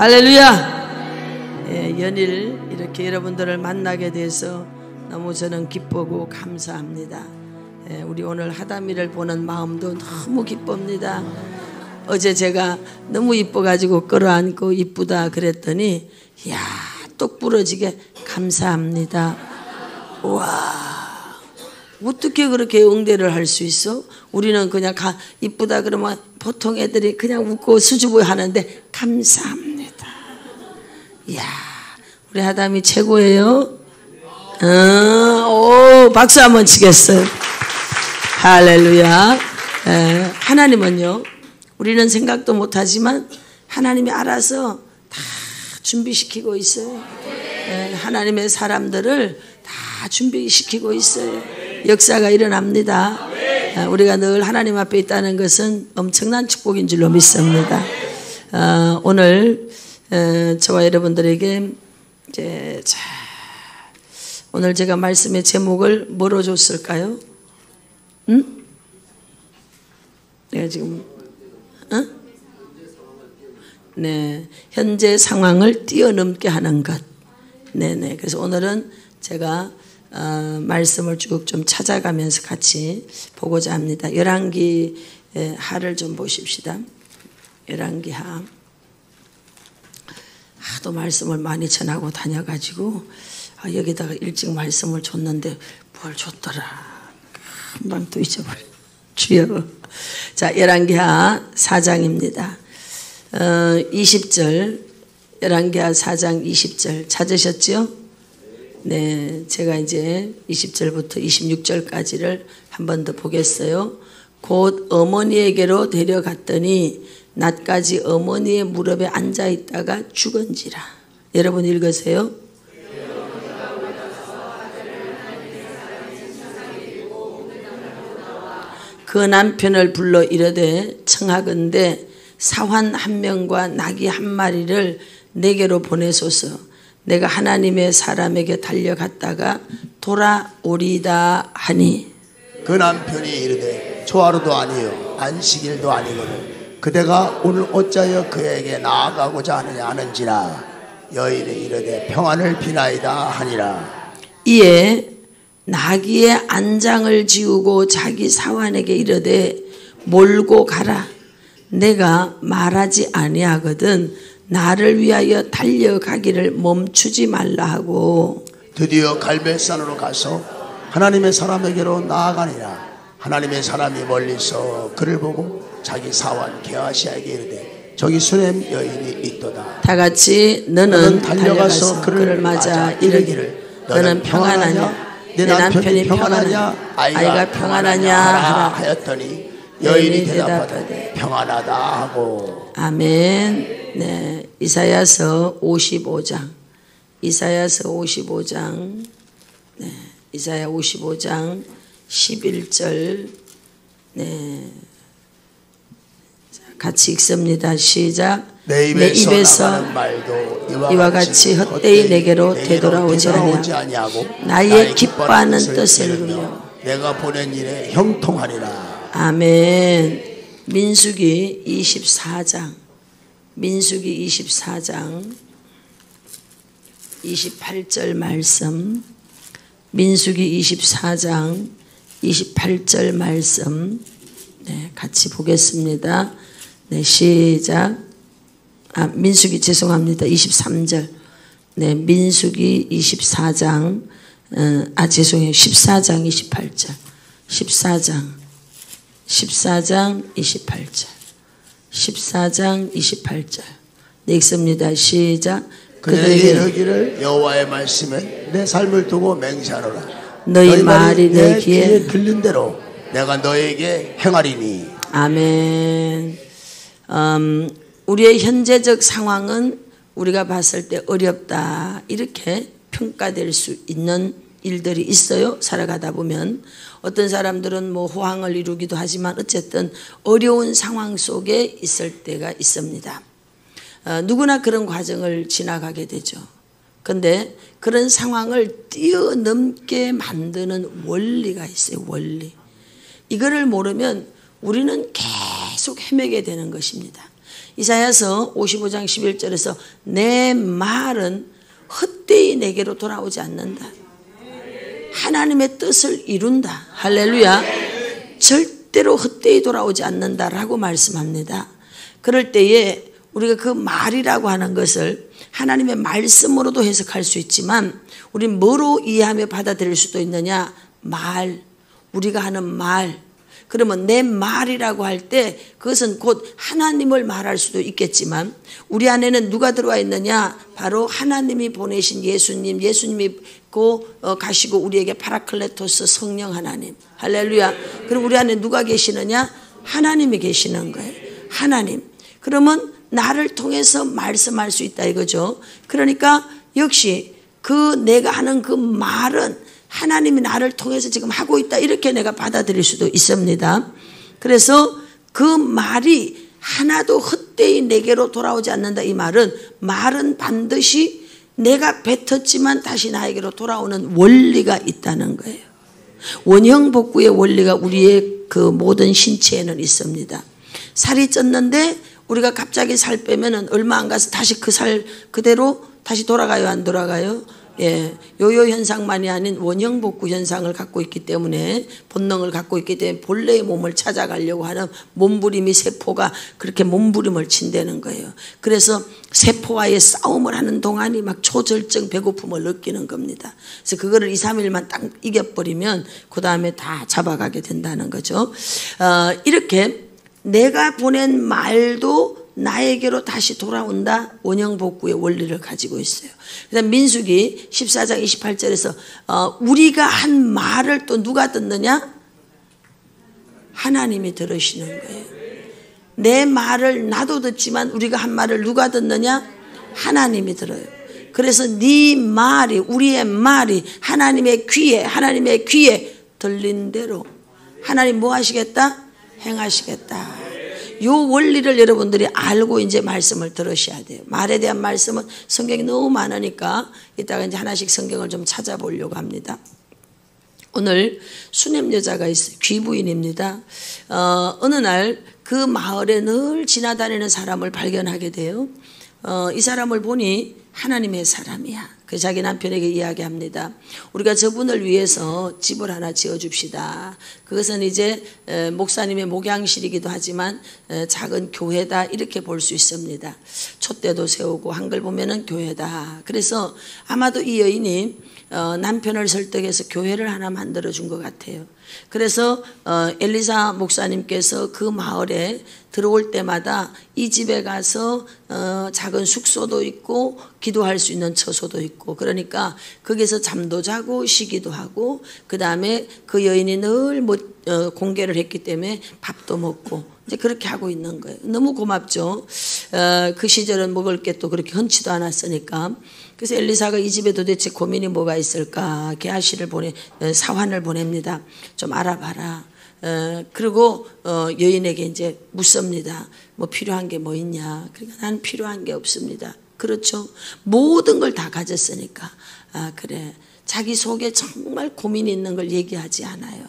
할렐루야. 연일 이렇게 여러분들을 만나게 돼서 너무 저는 기쁘고 감사합니다. 우리 오늘 하다미를 보는 마음도 너무 기쁩니다. 어제 제가 너무 이뻐가지고 끌어안고 이쁘다 그랬더니 이야 똑 부러지게 감사합니다. 와 어떻게 그렇게 응대를 할 수 있어? 우리는 그냥 이쁘다 그러면 보통 애들이 그냥 웃고 수줍어 하는데 감사합니다. 이야 우리 하담이 최고예요. 오 박수 한번 치겠어요. 할렐루야. 하나님은요 우리는 생각도 못하지만 하나님이 알아서 다 준비시키고 있어요. 하나님의 사람들을 다 준비시키고 있어요. 역사가 일어납니다. 우리가 늘 하나님 앞에 있다는 것은 엄청난 축복인 줄로 믿습니다. 오늘 저와 여러분들에게 이제 오늘 제가 말씀의 제목을 뭐로 줬을까요? 응? 내가 지금 네, 현재 상황을 뛰어넘게 하는 것. 네네. 그래서 오늘은 제가 말씀을 쭉 좀 찾아가면서 같이 보고자 합니다. 열왕기 하를 좀 보십시다. 열왕기 하. 하도 말씀을 많이 전하고 다녀가지고 여기다가 일찍 말씀을 줬는데 뭘 줬더라. 금방 또 잊어버려. 주여. 자, 열왕기하 4장입니다. 20절 열왕기하 4장 20절 찾으셨죠? 네, 제가 이제 20절부터 26절까지를 한 번 더 보겠어요. 곧 어머니에게로 데려갔더니 낮까지 어머니의 무릎에 앉아 있다가 죽은지라. 여러분 읽으세요. 그 남편을 불러 이르되 청하건대 사환 한 명과 나귀 한 마리를 내게로 보내소서. 내가 하나님의 사람에게 달려갔다가 돌아오리다 하니. 그 남편이 이르되 초하루도 아니요 안식일도 아니거늘 그대가 오늘 어찌하여 그에게 나아가고자 하느냐 하는지라. 여인이 이르되 평안을 비나이다 하니라. 이에 나귀의 안장을 지우고 자기 사환에게 이르되 몰고 가라. 내가 말하지 아니하거든 나를 위하여 달려가기를 멈추지 말라 하고. 드디어 갈멜산으로 가서 하나님의 사람에게로 나아가니라. 하나님의 사람이 멀리서 그를 보고 자기 사환 게하시아에게 이르되 저기 수렘 여인이 있도다. 다 같이 너는 달려가서 그를 맞아 이르기를 너는 평안하냐? 내 남편이 평안하냐? 아이가 평안하냐? 하였더니 여인이 대답하되 평안하다 하고. 아멘. 네, 이사야서 55장. 이사야서 55장. 네, 이사야 55장 11절. 네. 같이 읽습니다. 시작. 내 입에서 말도 이와 같이 헛되이 내게로 되돌아오지 아니하고 나의 기뻐하는 뜻을 이루며 내가 보낸 일에 형통하리라. 아멘. 민수기 24장. 민수기 24장 28절 말씀. 민수기 24장 28절 말씀. 네, 같이 보겠습니다. 네, 시작. 민수기 죄송합니다. 23절. 네, 민수기 24장. 죄송해요. 14장 28절. 14장 28절. 14장 28절. 네, 읽습니다. 시작. 그들에게 이르기를 여호와의 말씀에 내 삶을 두고 맹세하노라. 너희 말이 내 귀에 들린 대로 내가 너에게 행하리니. 아멘. 우리의 현재적 상황은 우리가 봤을 때 어렵다 이렇게 평가될 수 있는 일들이 있어요. 살아가다 보면 어떤 사람들은 뭐 호황을 이루기도 하지만 어쨌든 어려운 상황 속에 있을 때가 있습니다. 누구나 그런 과정을 지나가게 되죠. 그런데 그런 상황을 뛰어넘게 만드는 원리가 있어요. 원리. 이거를 모르면 우리는 계속 헤매게 되는 것입니다. 이사야서 55장 11절에서 내 말은 헛되이 내게로 돌아오지 않는다. 하나님의 뜻을 이룬다. 할렐루야. 절대로 헛되이 돌아오지 않는다라고 말씀합니다. 그럴 때에 우리가 그 말이라고 하는 것을 하나님의 말씀으로도 해석할 수 있지만 우리는 뭐로 이해하며 받아들일 수도 있느냐? 말, 우리가 하는 말. 그러면 내 말이라고 할 때 그것은 곧 하나님을 말할 수도 있겠지만 우리 안에는 누가 들어와 있느냐? 바로 하나님이 보내신 예수님, 예수님이 가시고 우리에게 파라클레토스 성령 하나님. 할렐루야. 그럼 우리 안에 누가 계시느냐? 하나님이 계시는 거예요. 하나님. 그러면 나를 통해서 말씀할 수 있다 이거죠. 그러니까 역시 내가 하는 그 말은 하나님이 나를 통해서 지금 하고 있다 이렇게 내가 받아들일 수도 있습니다. 그래서 그 말이 하나도 헛되이 내게로 돌아오지 않는다. 이 말은 반드시 내가 뱉었지만 다시 나에게로 돌아오는 원리가 있다는 거예요. 원형복구의 원리가 우리의 그 모든 신체에는 있습니다. 살이 쪘는데 우리가 갑자기 살 빼면은 얼마 안 가서 다시 그 살 그대로 다시 돌아가요, 안 돌아가요? 예, 요요 현상만이 아닌 원형복구 현상을 갖고 있기 때문에, 본능을 갖고 있기 때문에 본래의 몸을 찾아가려고 하는 몸부림이 세포가 그렇게 몸부림을 친다는 거예요. 그래서 세포와의 싸움을 하는 동안이 막 초절정 배고픔을 느끼는 겁니다. 그래서 그거를 2, 3일만 딱 이겨버리면 그 다음에 다 잡아가게 된다는 거죠. 이렇게 내가 보낸 말도 나에게로 다시 돌아온다. 원형복구의 원리를 가지고 있어요. 그다음 민수기 14장 28절에서 우리가 한 말을 또 누가 듣느냐? 하나님이 들으시는 거예요. 내 말을 나도 듣지만 우리가 한 말을 누가 듣느냐? 하나님이 들어요. 그래서 네 말이, 우리의 말이 하나님의 귀에 들린 대로 하나님 뭐 하시겠다? 행하시겠다. 요 원리를 여러분들이 알고 이제 말씀을 들으셔야 돼요. 말에 대한 말씀은 성경이 너무 많으니까 이따가 이제 하나씩 성경을 좀 찾아보려고 합니다. 오늘 수냄 여자가 있어요. 귀부인입니다. 어느 날 그 마을에 늘 지나다니는 사람을 발견하게 돼요. 이 사람을 보니 하나님의 사람이야. 그 자기 남편에게 이야기합니다. 우리가 저분을 위해서 집을 하나 지어줍시다. 그것은 이제 목사님의 목양실이기도 하지만 작은 교회다 이렇게 볼 수 있습니다. 촛대도 세우고 한글 보면은 교회다. 그래서 아마도 이 여인이 남편을 설득해서 교회를 하나 만들어준 것 같아요. 그래서 엘리사 목사님께서 그 마을에 들어올 때마다 이 집에 가서 작은 숙소도 있고 기도할 수 있는 처소도 있고, 그러니까 거기서 잠도 자고 쉬기도 하고, 그 다음에 그 여인이 늘 공개를 했기 때문에 밥도 먹고 이제 그렇게 하고 있는 거예요. 너무 고맙죠. 그 시절은 먹을 게 또 그렇게 흔치도 않았으니까. 그래서 엘리사가 이 집에 도대체 고민이 뭐가 있을까? 게하시를 사환을 보냅니다. 좀 알아봐라. 그리고 여인에게 이제 묻습니다. 뭐 필요한 게 뭐 있냐? 그러니까 나는 필요한 게 없습니다. 그렇죠. 모든 걸 다 가졌으니까. 그래. 자기 속에 정말 고민이 있는 걸 얘기하지 않아요.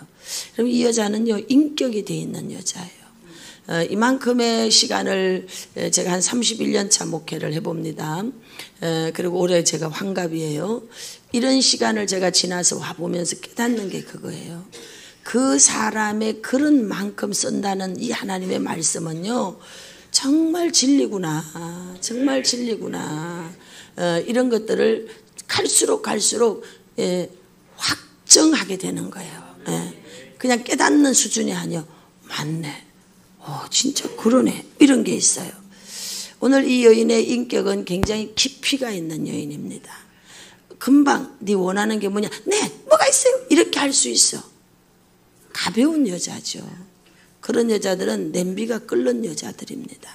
그럼 이 여자는요, 인격이 돼 있는 여자예요. 이만큼의 시간을 제가 한 31년 차 목회를 해봅니다. 그리고 올해 제가 환갑이에요. 이런 시간을 제가 지나서 와보면서 깨닫는 게 그거예요. 그 사람의 그런 만큼 쓴다는 이 하나님의 말씀은요, 정말 진리구나. 정말 진리구나. 이런 것들을 갈수록 확정하게 되는 거예요. 그냥 깨닫는 수준이 아니요. 맞네. 진짜 그러네. 이런 게 있어요. 오늘 이 여인의 인격은 굉장히 깊이가 있는 여인입니다. 금방 네 원하는 게 뭐냐? 네, 뭐가 있어요? 이렇게 할 수 있어. 가벼운 여자죠. 그런 여자들은 냄비가 끓는 여자들입니다.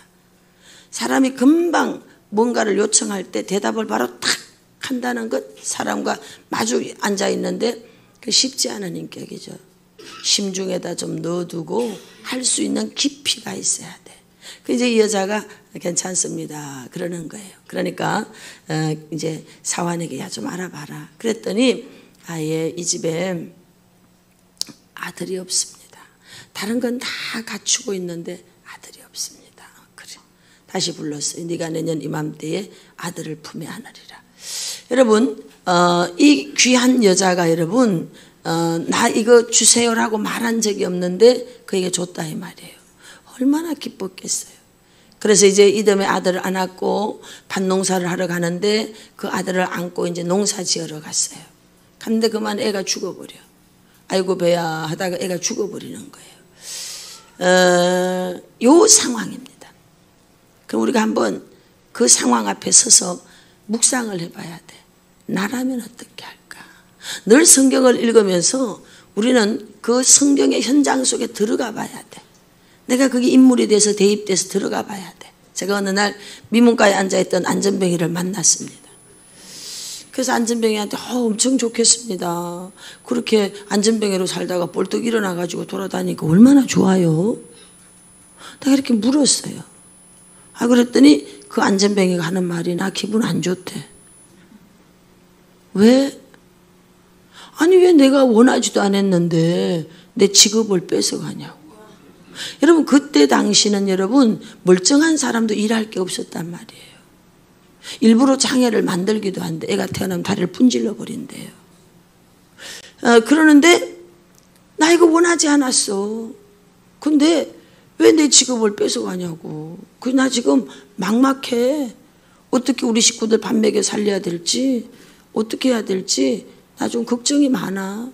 사람이 금방 뭔가를 요청할 때 대답을 바로 탁 한다는 것, 사람과 마주 앉아 있는데 그 쉽지 않은 인격이죠. 심중에다 좀 넣어두고 할 수 있는 깊이가 있어야 돼. 그 이제 이 여자가 괜찮습니다. 그러는 거예요. 그러니까 이제 사환에게 야 좀 알아봐라. 그랬더니 아예 이 집에 아들이 없습니다. 다른 건 다 갖추고 있는데 아들이 없습니다. 그래. 다시 불렀어요. 네가 내년 이맘때에 아들을 품에 안으리라. 여러분 이 귀한 여자가 여러분 나 이거 주세요라고 말한 적이 없는데 그에게 줬다 이 말이에요. 얼마나 기뻤겠어요. 그래서 이제 이듬해 아들을 안았고 밭농사를 하러 가는데 그 아들을 안고 이제 농사 지으러 갔어요. 갔는데 그만 애가 죽어버려. 아이고 배야 하다가 애가 죽어버리는 거예요. 요 상황입니다. 그럼 우리가 한번 그 상황 앞에 서서 묵상을 해봐야 돼. 나라면 어떻게 할까? 늘 성경을 읽으면서 우리는 그 성경의 현장 속에 들어가 봐야 돼. 내가 그게 인물이 돼서 대입돼서 들어가 봐야 돼. 제가 어느 날 미문가에 앉아있던 안전뱅이를 만났습니다. 그래서 안전뱅이한테 엄청 좋겠습니다. 그렇게 안전뱅이로 살다가 벌떡 일어나가지고 돌아다니니까 얼마나 좋아요? 내가 이렇게 물었어요. 그랬더니 그 안전뱅이가 하는 말이 나 기분 안 좋대. 왜? 아니 왜 내가 원하지도 않았는데 내 직업을 뺏어가냐고. 여러분 그때 당시는 여러분 멀쩡한 사람도 일할 게 없었단 말이에요. 일부러 장애를 만들기도 한데 애가 태어나면 다리를 분질러 버린대요. 그러는데 나 이거 원하지 않았어. 근데 왜 내 직업을 뺏어가냐고. 나 지금 막막해. 어떻게 우리 식구들 밥 먹여 살려야 될지 어떻게 해야 될지 나 좀 걱정이 많아.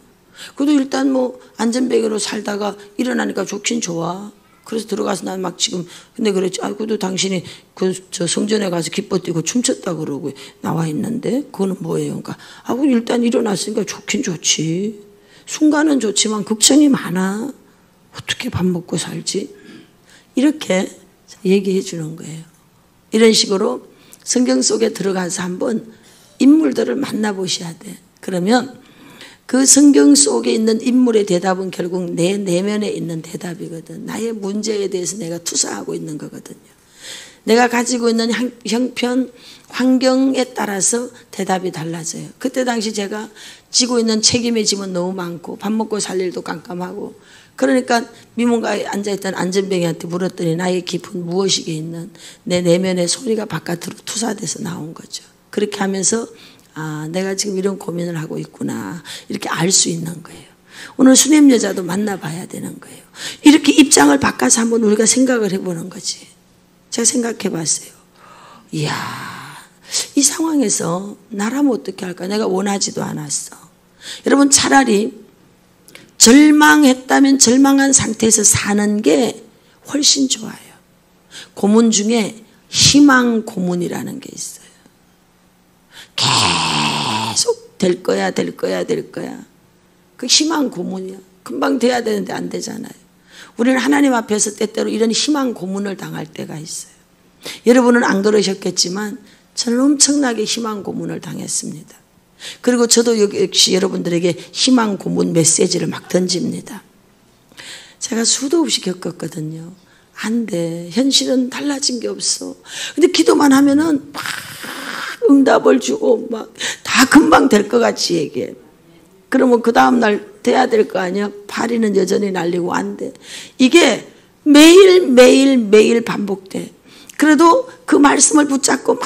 그래도 일단 뭐 안전뱅이로 살다가 일어나니까 좋긴 좋아. 그래서 들어가서 난 막 지금 근데 그랬지. 그래도 당신이 저 성전에 가서 기뻐 뛰고 춤췄다 그러고 나와 있는데 그거는 뭐예요? 그러니까 일단 일어났으니까 좋긴 좋지. 순간은 좋지만 걱정이 많아. 어떻게 밥 먹고 살지? 이렇게 얘기해 주는 거예요. 이런 식으로 성경 속에 들어가서 한번 인물들을 만나보셔야 돼. 그러면 그 성경 속에 있는 인물의 대답은 결국 내 내면에 있는 대답이거든. 나의 문제에 대해서 내가 투사하고 있는 거거든요. 내가 가지고 있는 형편, 환경에 따라서 대답이 달라져요. 그때 당시 제가 지고 있는 책임의 짐은 너무 많고 밥 먹고 살 일도 깜깜하고 그러니까 미문가에 앉아있던 안전뱅이한테 물었더니 나의 깊은 무엇이게 있는 내 내면의 소리가 바깥으로 투사돼서 나온 거죠. 그렇게 하면서 내가 지금 이런 고민을 하고 있구나 이렇게 알 수 있는 거예요. 오늘 수냄 여자도 만나봐야 되는 거예요. 이렇게 입장을 바꿔서 한번 우리가 생각을 해보는 거지. 제가 생각해 봤어요. 이야 이 상황에서 나라면 어떻게 할까? 내가 원하지도 않았어. 여러분 차라리 절망했다면 절망한 상태에서 사는 게 훨씬 좋아요. 고문 중에 희망 고문이라는 게 있어요. 계속 될 거야 될 거야 될 거야. 그 희망 고문이야. 금방 돼야 되는데 안 되잖아요. 우리는 하나님 앞에서 때때로 이런 희망 고문을 당할 때가 있어요. 여러분은 안 그러셨겠지만 저는 엄청나게 희망 고문을 당했습니다. 그리고 저도 역시 여러분들에게 희망 고문 메시지를 막 던집니다. 제가 수도 없이 겪었거든요. 안 돼. 현실은 달라진 게 없어. 근데 기도만 하면은 막 응답을 주고 막 다 금방 될 것 같이 얘기해. 그러면 그 다음날 돼야 될 거 아니야? 파리는 여전히 날리고 안 돼. 이게 매일 반복돼. 그래도 그 말씀을 붙잡고 막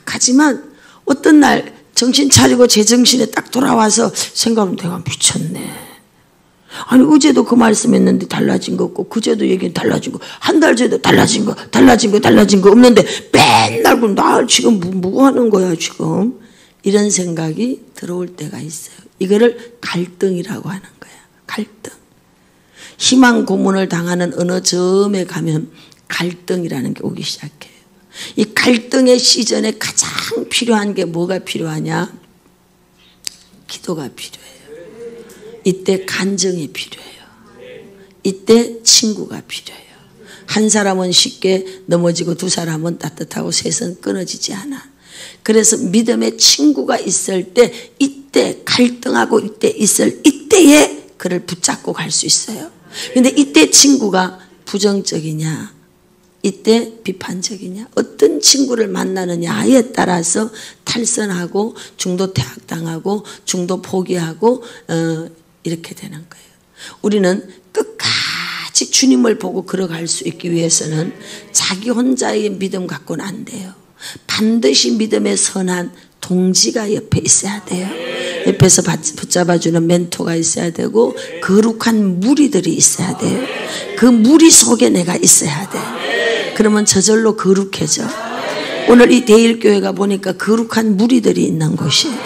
가지만 어떤 날 정신 차리고 제정신에 딱 돌아와서 생각하면 내가 미쳤네. 아니 어제도 그 말씀했는데 달라진 거 없고 그제도 얘기는 달라진 거 한 달 전에도 달라진 거 없는데 맨날 그럼 나 지금 뭐 하는 거야 지금. 이런 생각이 들어올 때가 있어요. 이거를 갈등이라고 하는 거야. 갈등. 희망 고문을 당하는 어느 점에 가면 갈등이라는 게 오기 시작해요. 이 갈등의 시즌에 가장 필요한 게 뭐가 필요하냐? 기도가 필요해요. 이때 간정이 필요해요. 이때 친구가 필요해요. 한 사람은 쉽게 넘어지고 두 사람은 따뜻하고 셋은 끊어지지 않아. 그래서 믿음의 친구가 있을 때 이때 갈등하고 이때에 그를 붙잡고 갈 수 있어요. 근데 이때 친구가 부정적이냐 이때 비판적이냐 어떤 친구를 만나느냐에 따라서 탈선하고 중도 퇴학당하고 중도 포기하고 이렇게 되는 거예요. 우리는 끝까지 오직 주님을 보고 걸어갈 수 있기 위해서는 자기 혼자의 믿음 갖고는 안 돼요. 반드시 믿음의 선한 동지가 옆에 있어야 돼요. 옆에서 붙잡아주는 멘토가 있어야 되고 거룩한 무리들이 있어야 돼요. 그 무리 속에 내가 있어야 돼. 그러면 저절로 거룩해져. 오늘 이 대일교회가 보니까 거룩한 무리들이 있는 곳이에요.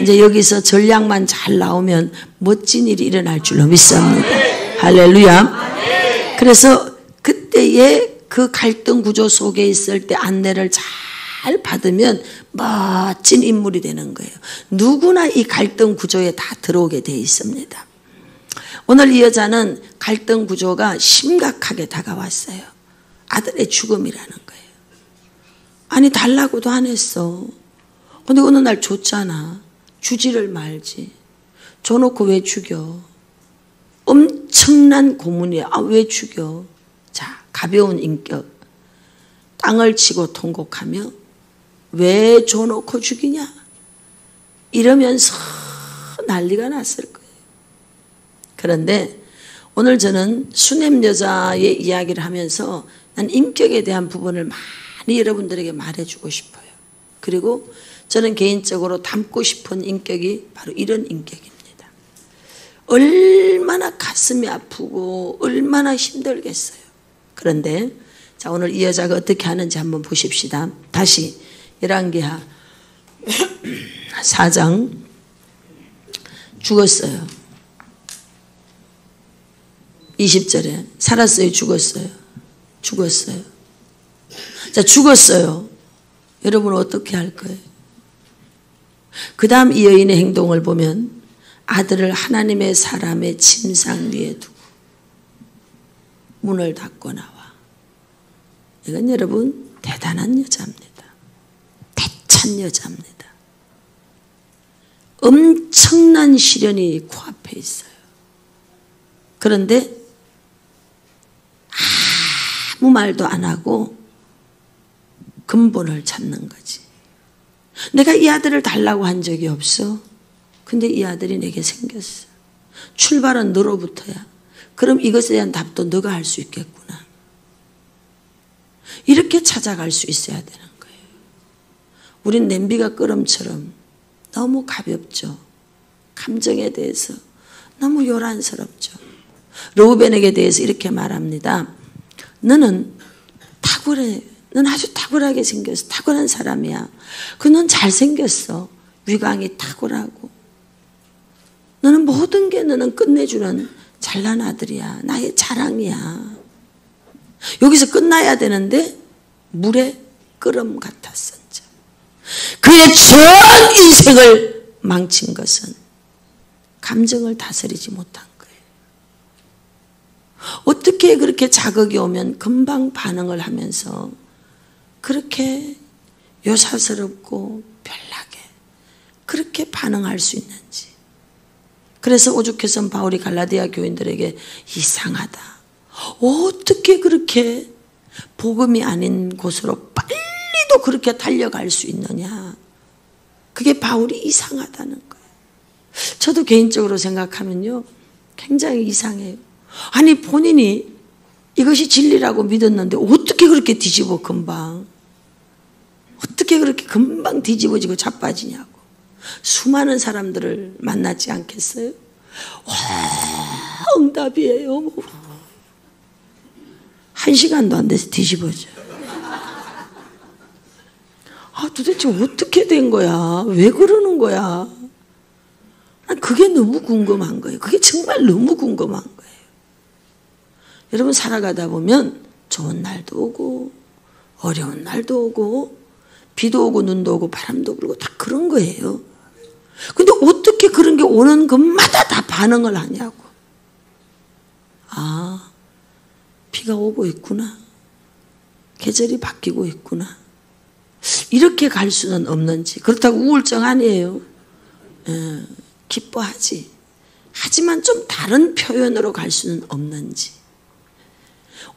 이제 여기서 전략만 잘 나오면 멋진 일이 일어날 줄로 믿습니다. 할렐루야. 그래서 그때의 그 갈등 구조 속에 있을 때 안내를 잘 받으면 멋진 인물이 되는 거예요. 누구나 이 갈등 구조에 다 들어오게 돼 있습니다. 오늘 이 여자는 갈등 구조가 심각하게 다가왔어요. 아들의 죽음이라는 거예요. 아니 달라고도 안 했어. 근데 어느 날 줬잖아. 주지를 말지. 줘놓고 왜 죽여? 엄청난 고문이야. 왜 죽여? 자, 가벼운 인격. 땅을 치고 통곡하며 왜 줘놓고 죽이냐? 이러면서 난리가 났을 거예요. 그런데 오늘 저는 수냄 여자의 이야기를 하면서 난 인격에 대한 부분을 많이 여러분들에게 말해주고 싶어요. 그리고 저는 개인적으로 닮고 싶은 인격이 바로 이런 인격입니다. 얼마나 가슴이 아프고 얼마나 힘들겠어요. 그런데 자, 오늘 이 여자가 어떻게 하는지 한번 보십시다. 다시 열왕기하 4장. 죽었어요. 20절에 살았어요, 죽었어요? 죽었어요. 자, 죽었어요. 여러분 어떻게 할 거예요? 그 다음 이 여인의 행동을 보면 아들을 하나님의 사람의 침상 위에 두고 문을 닫고 나와. 이건 여러분 대단한 여자입니다. 대찬 여자입니다. 엄청난 시련이 코앞에 있어요. 그런데 아무 말도 안 하고 근본을 찾는 거지. 내가 이 아들을 달라고 한 적이 없어. 근데 이 아들이 내게 생겼어. 출발은 너로부터야. 그럼 이것에 대한 답도 너가 할 수 있겠구나. 이렇게 찾아갈 수 있어야 되는 거예요. 우린 냄비가 끓음처럼 너무 가볍죠. 감정에 대해서 너무 요란스럽죠. 르우벤에게 대해서 이렇게 말합니다. 너는 탁월해. 넌 아주 탁월하게 생겼어. 탁월한 사람이야. 넌 잘생겼어. 위강이 탁월하고. 너는 모든 게 너는 끝내주는 잘난 아들이야. 나의 자랑이야. 여기서 끝나야 되는데 물에 끓음 같았었죠. 그의 전 인생을 망친 것은 감정을 다스리지 못한 거예요. 어떻게 그렇게 자극이 오면 금방 반응을 하면서 그렇게 요사스럽고 별나게 그렇게 반응할 수 있는지. 그래서 오죽해서 바울이 갈라디아 교인들에게 이상하다. 어떻게 그렇게 복음이 아닌 곳으로 빨리도 그렇게 달려갈 수 있느냐. 그게 바울이 이상하다는 거예요. 저도 개인적으로 생각하면요. 굉장히 이상해요. 아니 본인이 이것이 진리라고 믿었는데 어떻게 그렇게 뒤집어 금방. 어떻게 그렇게 금방 뒤집어지고 자빠지냐고. 수많은 사람들을 만났지 않겠어요? 와, 응답이에요. 1시간도 안 돼서 뒤집어져. 도대체 어떻게 된 거야? 왜 그러는 거야? 난 그게 너무 궁금한 거예요. 그게 정말 너무 궁금한 거예요. 여러분 살아가다 보면 좋은 날도 오고 어려운 날도 오고 비도 오고 눈도 오고 바람도 불고 다 그런 거예요. 근데 어떻게 그런 게 오는 것마다 다 반응을 하냐고. 비가 오고 있구나. 계절이 바뀌고 있구나. 이렇게 갈 수는 없는지. 그렇다고 우울증 아니에요. 기뻐하지. 하지만 좀 다른 표현으로 갈 수는 없는지.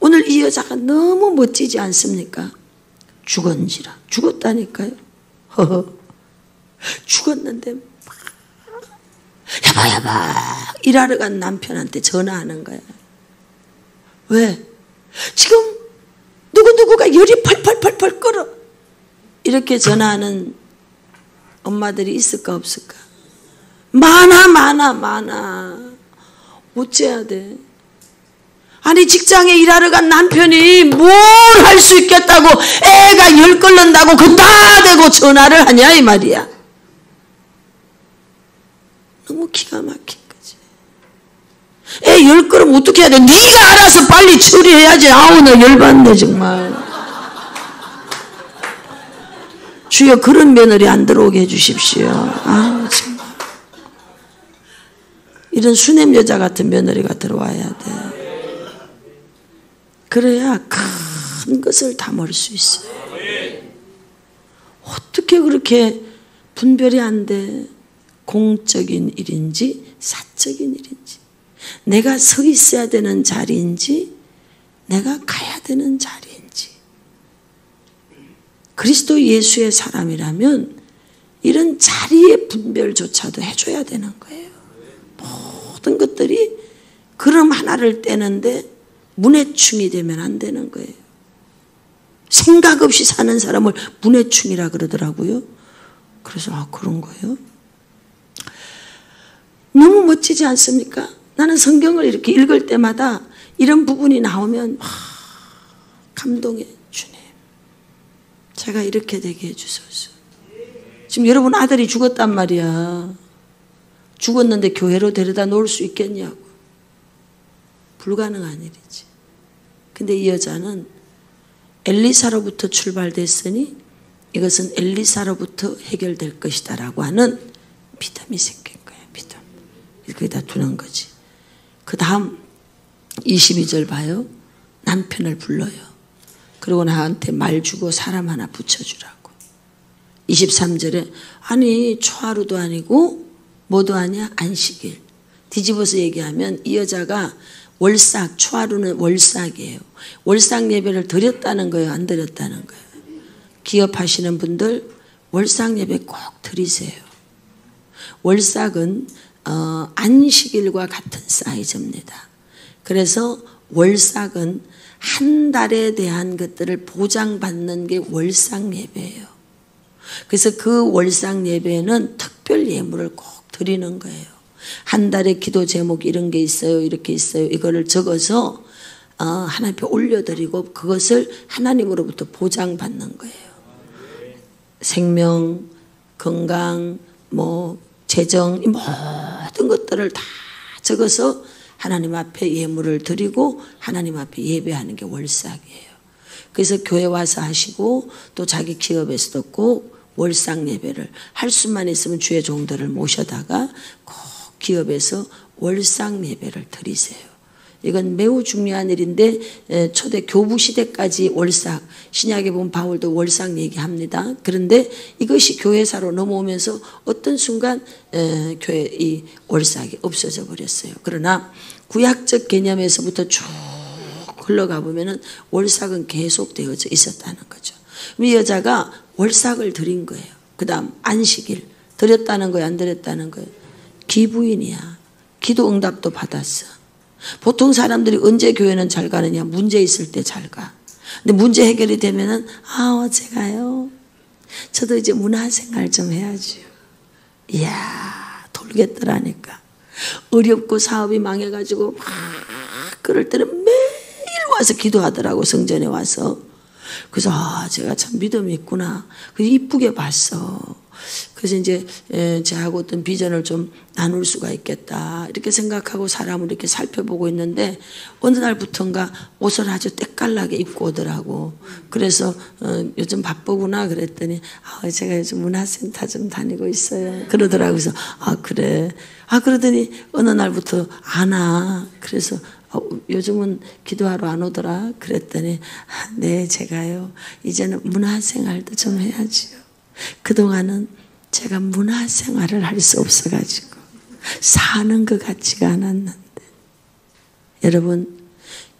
오늘 이 여자가 너무 멋지지 않습니까? 죽은지라. 죽었다니까요. 죽었는데 야바 일하러 간 남편한테 전화하는 거야. 왜? 지금 누구누구가 열이 펄펄펄펄 끓어. 이렇게 전화하는 엄마들이 있을까 없을까? 많아. 어째야 돼? 아니 직장에 일하러 간 남편이 뭘 할 수 있겠다고 애가 열 끓는다고 그다 대고 전화를 하냐 이 말이야. 너무 기가 막힌 거지. 애 열 끓으면 어떻게 해야 돼? 네가 알아서 빨리 처리해야지. 아우 나 열받네 정말. 주여 그런 며느리 안 들어오게 해주십시오. 아우 정말. 이런 수냄 여자 같은 며느리가 들어와야 돼. 그래야 큰 것을 담을 수 있어요. 어떻게 그렇게 분별이 안 돼? 공적인 일인지 사적인 일인지, 내가 서 있어야 되는 자리인지 내가 가야 되는 자리인지. 그리스도 예수의 사람이라면 이런 자리의 분별조차도 해줘야 되는 거예요. 모든 것들이 그럼 하나를 떼는데 문해충이 되면 안 되는 거예요. 생각 없이 사는 사람을 문해충이라 그러더라고요. 그래서 그런 거예요. 너무 멋지지 않습니까? 나는 성경을 이렇게 읽을 때마다 이런 부분이 나오면 감동해. 주님 제가 이렇게 되게 해주소서. 지금 여러분 아들이 죽었단 말이야. 죽었는데 교회로 데려다 놓을 수 있겠냐고. 불가능한 일이지. 근데 이 여자는 엘리사로부터 출발됐으니 이것은 엘리사로부터 해결될 것이다 라고 하는 믿음이 생긴 거예요. 믿음. 거기다 두는 거지. 그 다음 22절 봐요. 남편을 불러요. 그리고 나한테 말 주고 사람 하나 붙여주라고. 23절에 아니 초하루도 아니고 뭐도 아니야? 안식일. 뒤집어서 얘기하면 이 여자가 월삭, 초하루는 월삭이에요. 월삭 예배를 드렸다는 거예요? 안 드렸다는 거예요? 기업하시는 분들 월삭 예배 꼭 드리세요. 월삭은 안식일과 같은 사이즈입니다. 그래서 월삭은 한 달에 대한 것들을 보장받는 게 월삭 예배예요. 그래서 그 월삭 예배에는 특별 예물을 꼭 드리는 거예요. 한 달에 기도 제목 이런 게 있어요. 이렇게 있어요. 이거를 적어서 하나님 앞에 올려드리고 그것을 하나님으로부터 보장받는 거예요. 생명, 건강, 재정 이 모든 것들을 다 적어서 하나님 앞에 예물을 드리고 하나님 앞에 예배하는 게 월삭이에요. 그래서 교회 와서 하시고 또 자기 기업에서도 꼭 월삭 예배를 할 수만 있으면 주의 종들을 모셔다가 꼭 기업에서 월삭 예배를 드리세요. 이건 매우 중요한 일인데 초대 교부 시대까지 월삭, 신약에 보면 바울도 월삭 얘기합니다. 그런데 이것이 교회사로 넘어오면서 어떤 순간 교회 이 월삭이 없어져 버렸어요. 그러나 구약적 개념에서부터 쭉 흘러가 보면은 월삭은 계속 되어져 있었다는 거죠. 이 여자가 월삭을 드린 거예요. 그 다음 안식일 드렸다는 거예요? 안 드렸다는 거예요? 기부인이야. 기도 응답도 받았어. 보통 사람들이 언제 교회는 잘 가느냐? 문제 있을 때 잘 가. 근데 문제 해결이 되면은 제가요. 저도 이제 문화생활 좀 해야죠. 이야 돌겠더라니까. 어렵고 사업이 망해가지고 막 그럴 때는 매일 와서 기도하더라고. 성전에 와서. 그래서 제가 참 믿음이 있구나. 그래서 이쁘게 봤어. 그래서 이제 저하고 어떤 비전을 좀 나눌 수가 있겠다 이렇게 생각하고 사람을 이렇게 살펴보고 있는데 어느 날부터인가 옷을 아주 때깔나게 입고 오더라고. 그래서 요즘 바쁘구나 그랬더니 제가 요즘 문화센터 좀 다니고 있어요 그러더라고. 그래서 그래. 그러더니 어느 날부터 안 와. 그래서 요즘은 기도하러 안 오더라 그랬더니 네 제가요 이제는 문화생활도 좀 해야지요. 그동안은 제가 문화생활을 할 수 없어가지고 사는 것 같지가 않았는데. 여러분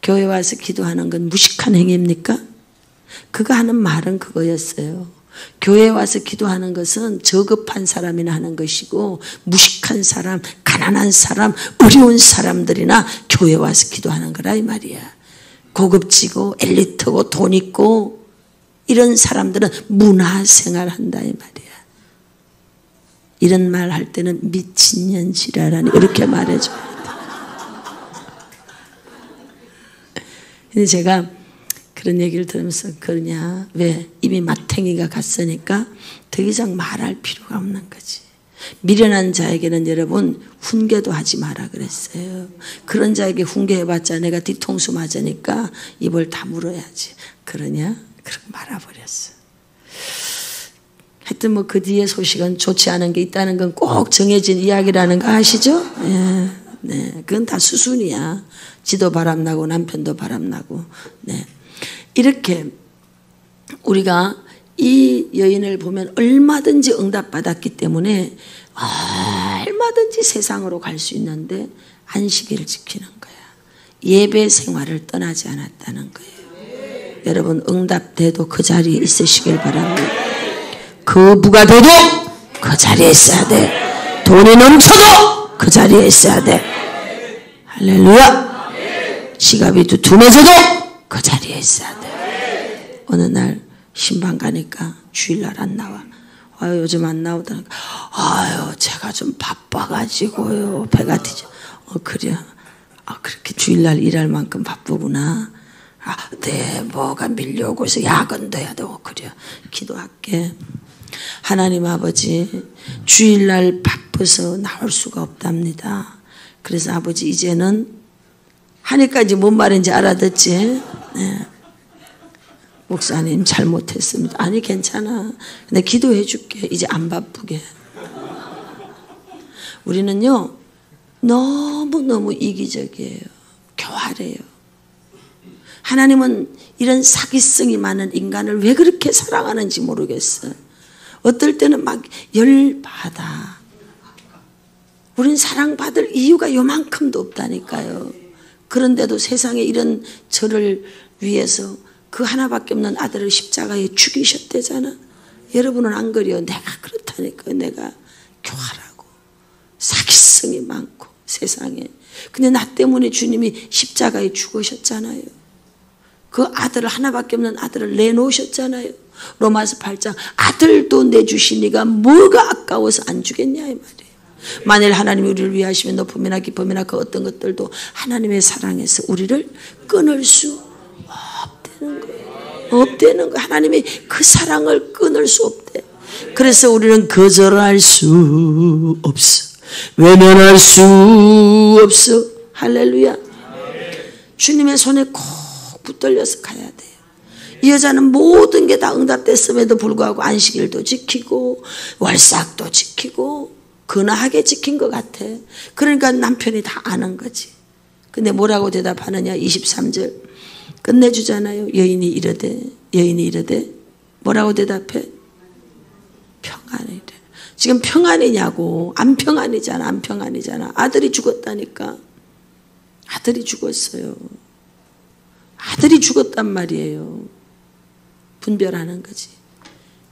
교회 와서 기도하는 건 무식한 행위입니까? 그가 하는 말은 그거였어요. 교회에 와서 기도하는 것은 저급한 사람이나 하는 것이고 무식한 사람, 가난한 사람, 어려운 사람들이나 교회에 와서 기도하는 거라 이 말이야. 고급지고 엘리트고 돈 있고 이런 사람들은 문화생활 한다 이 말이야. 이런 말 할 때는 미친년 지랄하니 이렇게 말해줘야 돼. 근데 제가 그런 얘기를 들으면서 그러냐, 왜? 이미 마탱이가 갔으니까 더 이상 말할 필요가 없는 거지. 미련한 자에게는 여러분 훈계도 하지 마라 그랬어요. 그런 자에게 훈계해봤자 내가 뒤통수 맞으니까 입을 다물어야지. 그러냐? 그렇게 말아버렸어. 하여튼 뭐 그 뒤에 소식은 좋지 않은 게 있다는 건 꼭 정해진 이야기라는 거 아시죠? 예, 네, 그건 다 수순이야. 지도 바람나고 남편도 바람나고. 네. 이렇게 우리가 이 여인을 보면 얼마든지 응답받았기 때문에 얼마든지 세상으로 갈 수 있는데 안식일을 지키는 거야. 예배 생활을 떠나지 않았다는 거예요. 여러분 응답돼도 그 자리에 있으시길 바랍니다. 거부가 돼도 그 자리에 있어야 돼. 돈이 넘쳐도 그 자리에 있어야 돼. 할렐루야. 지갑이 두툼해져도 그 자리에 있어야 돼. 어느 날 신방 가니까 주일날 안 나와. 아유 요즘 안 나오다니까. 아유 제가 좀 바빠가지고요. 배가 뒤져. 그래. 그렇게 주일날 일할 만큼 바쁘구나. 네 뭐가 밀려오고 해서 야근도 해야 되고. 그래. 기도할게. 하나님 아버지 주일날 바빠서 나올 수가 없답니다. 그래서 아버지 이제는 하니까 이제 뭔 말인지 알아듣지. 네. 목사님 잘못했습니다. 아니 괜찮아. 내가 기도해 줄게. 이제 안 바쁘게. 우리는요 너무너무 이기적이에요. 교활해요. 하나님은 이런 사기성이 많은 인간을 왜 그렇게 사랑하는지 모르겠어요. 어떨 때는 막 열받아. 우린 사랑받을 이유가 요만큼도 없다니까요. 그런데도 세상에 이런 저를 위해서 그 하나밖에 없는 아들을 십자가에 죽이셨대잖아. 여러분은 안 그래요? 내가 그렇다니까. 내가 교활하고 사기성이 많고 세상에. 근데 나 때문에 주님이 십자가에 죽으셨잖아요. 그 아들을 하나밖에 없는 아들을 내놓으셨잖아요. 로마서 8장 아들도 내주시니가 뭐가 아까워서 안 주겠냐 이 말이에요. 만일 하나님이 우리를 위하시면 높음이나 기쁨이나 그 어떤 것들도 하나님의 사랑에서 우리를 끊을 수 없다는 거예요. 없다는 거예요. 하나님이 그 사랑을 끊을 수 없대. 그래서 우리는 거절할 수 없어. 외면할 수 없어. 할렐루야. 주님의 손에 꼭 붙들려서 가야 돼요. 이 여자는 모든 게 다 응답됐음에도 불구하고 안식일도 지키고 월삭도 지키고 근하게 지킨 것 같아. 그러니까 남편이 다 아는 거지. 근데 뭐라고 대답하느냐. 23절 끝내주잖아요. 여인이 이르되 뭐라고 대답해? 평안이래. 지금 평안이냐고. 안 평안이잖아. 안 평안이잖아. 아들이 죽었다니까. 아들이 죽었어요. 아들이 죽었단 말이에요. 분별하는 거지.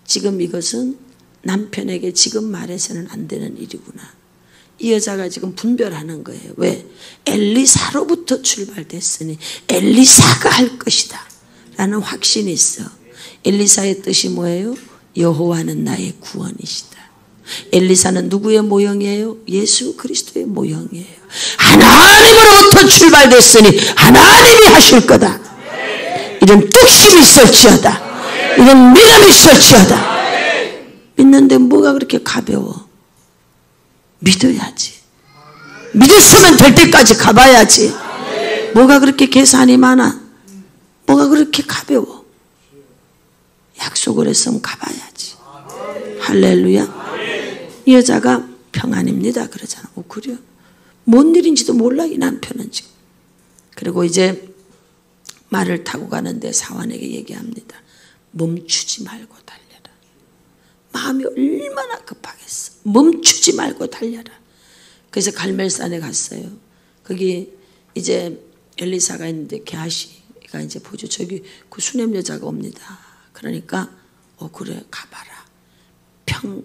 지금 이것은 남편에게 지금 말해서는 안 되는 일이구나. 이 여자가 지금 분별하는 거예요. 왜? 엘리사로부터 출발됐으니 엘리사가 할 것이다 라는 확신이 있어. 엘리사의 뜻이 뭐예요? 여호와는 나의 구원이시다. 엘리사는 누구의 모형이에요? 예수 그리스도의 모형이에요. 하나님으로부터 출발됐으니 하나님이 하실 거다. 이런 뚝심이 있을지어다. 이런 믿음이 있을지어다. 믿는데 뭐가 그렇게 가벼워? 믿어야지. 믿었으면 될 때까지 가봐야지. 뭐가 그렇게 계산이 많아? 뭐가 그렇게 가벼워? 약속을 했으면 가봐야지. 할렐루야. 이 여자가 평안입니다 그러잖아. 그래요? 뭔 일인지도 몰라 이 남편은 지금. 그리고 이제 말을 타고 가는데 사환에게 얘기합니다. 멈추지 말고 달려라. 마음이 얼마나 급하겠어. 멈추지 말고 달려라. 그래서 갈멜산에 갔어요. 거기 이제 엘리사가 있는데 게하시가 이제 보죠. 저기 그 수냄 여자가 옵니다. 그러니까 그래 가봐라.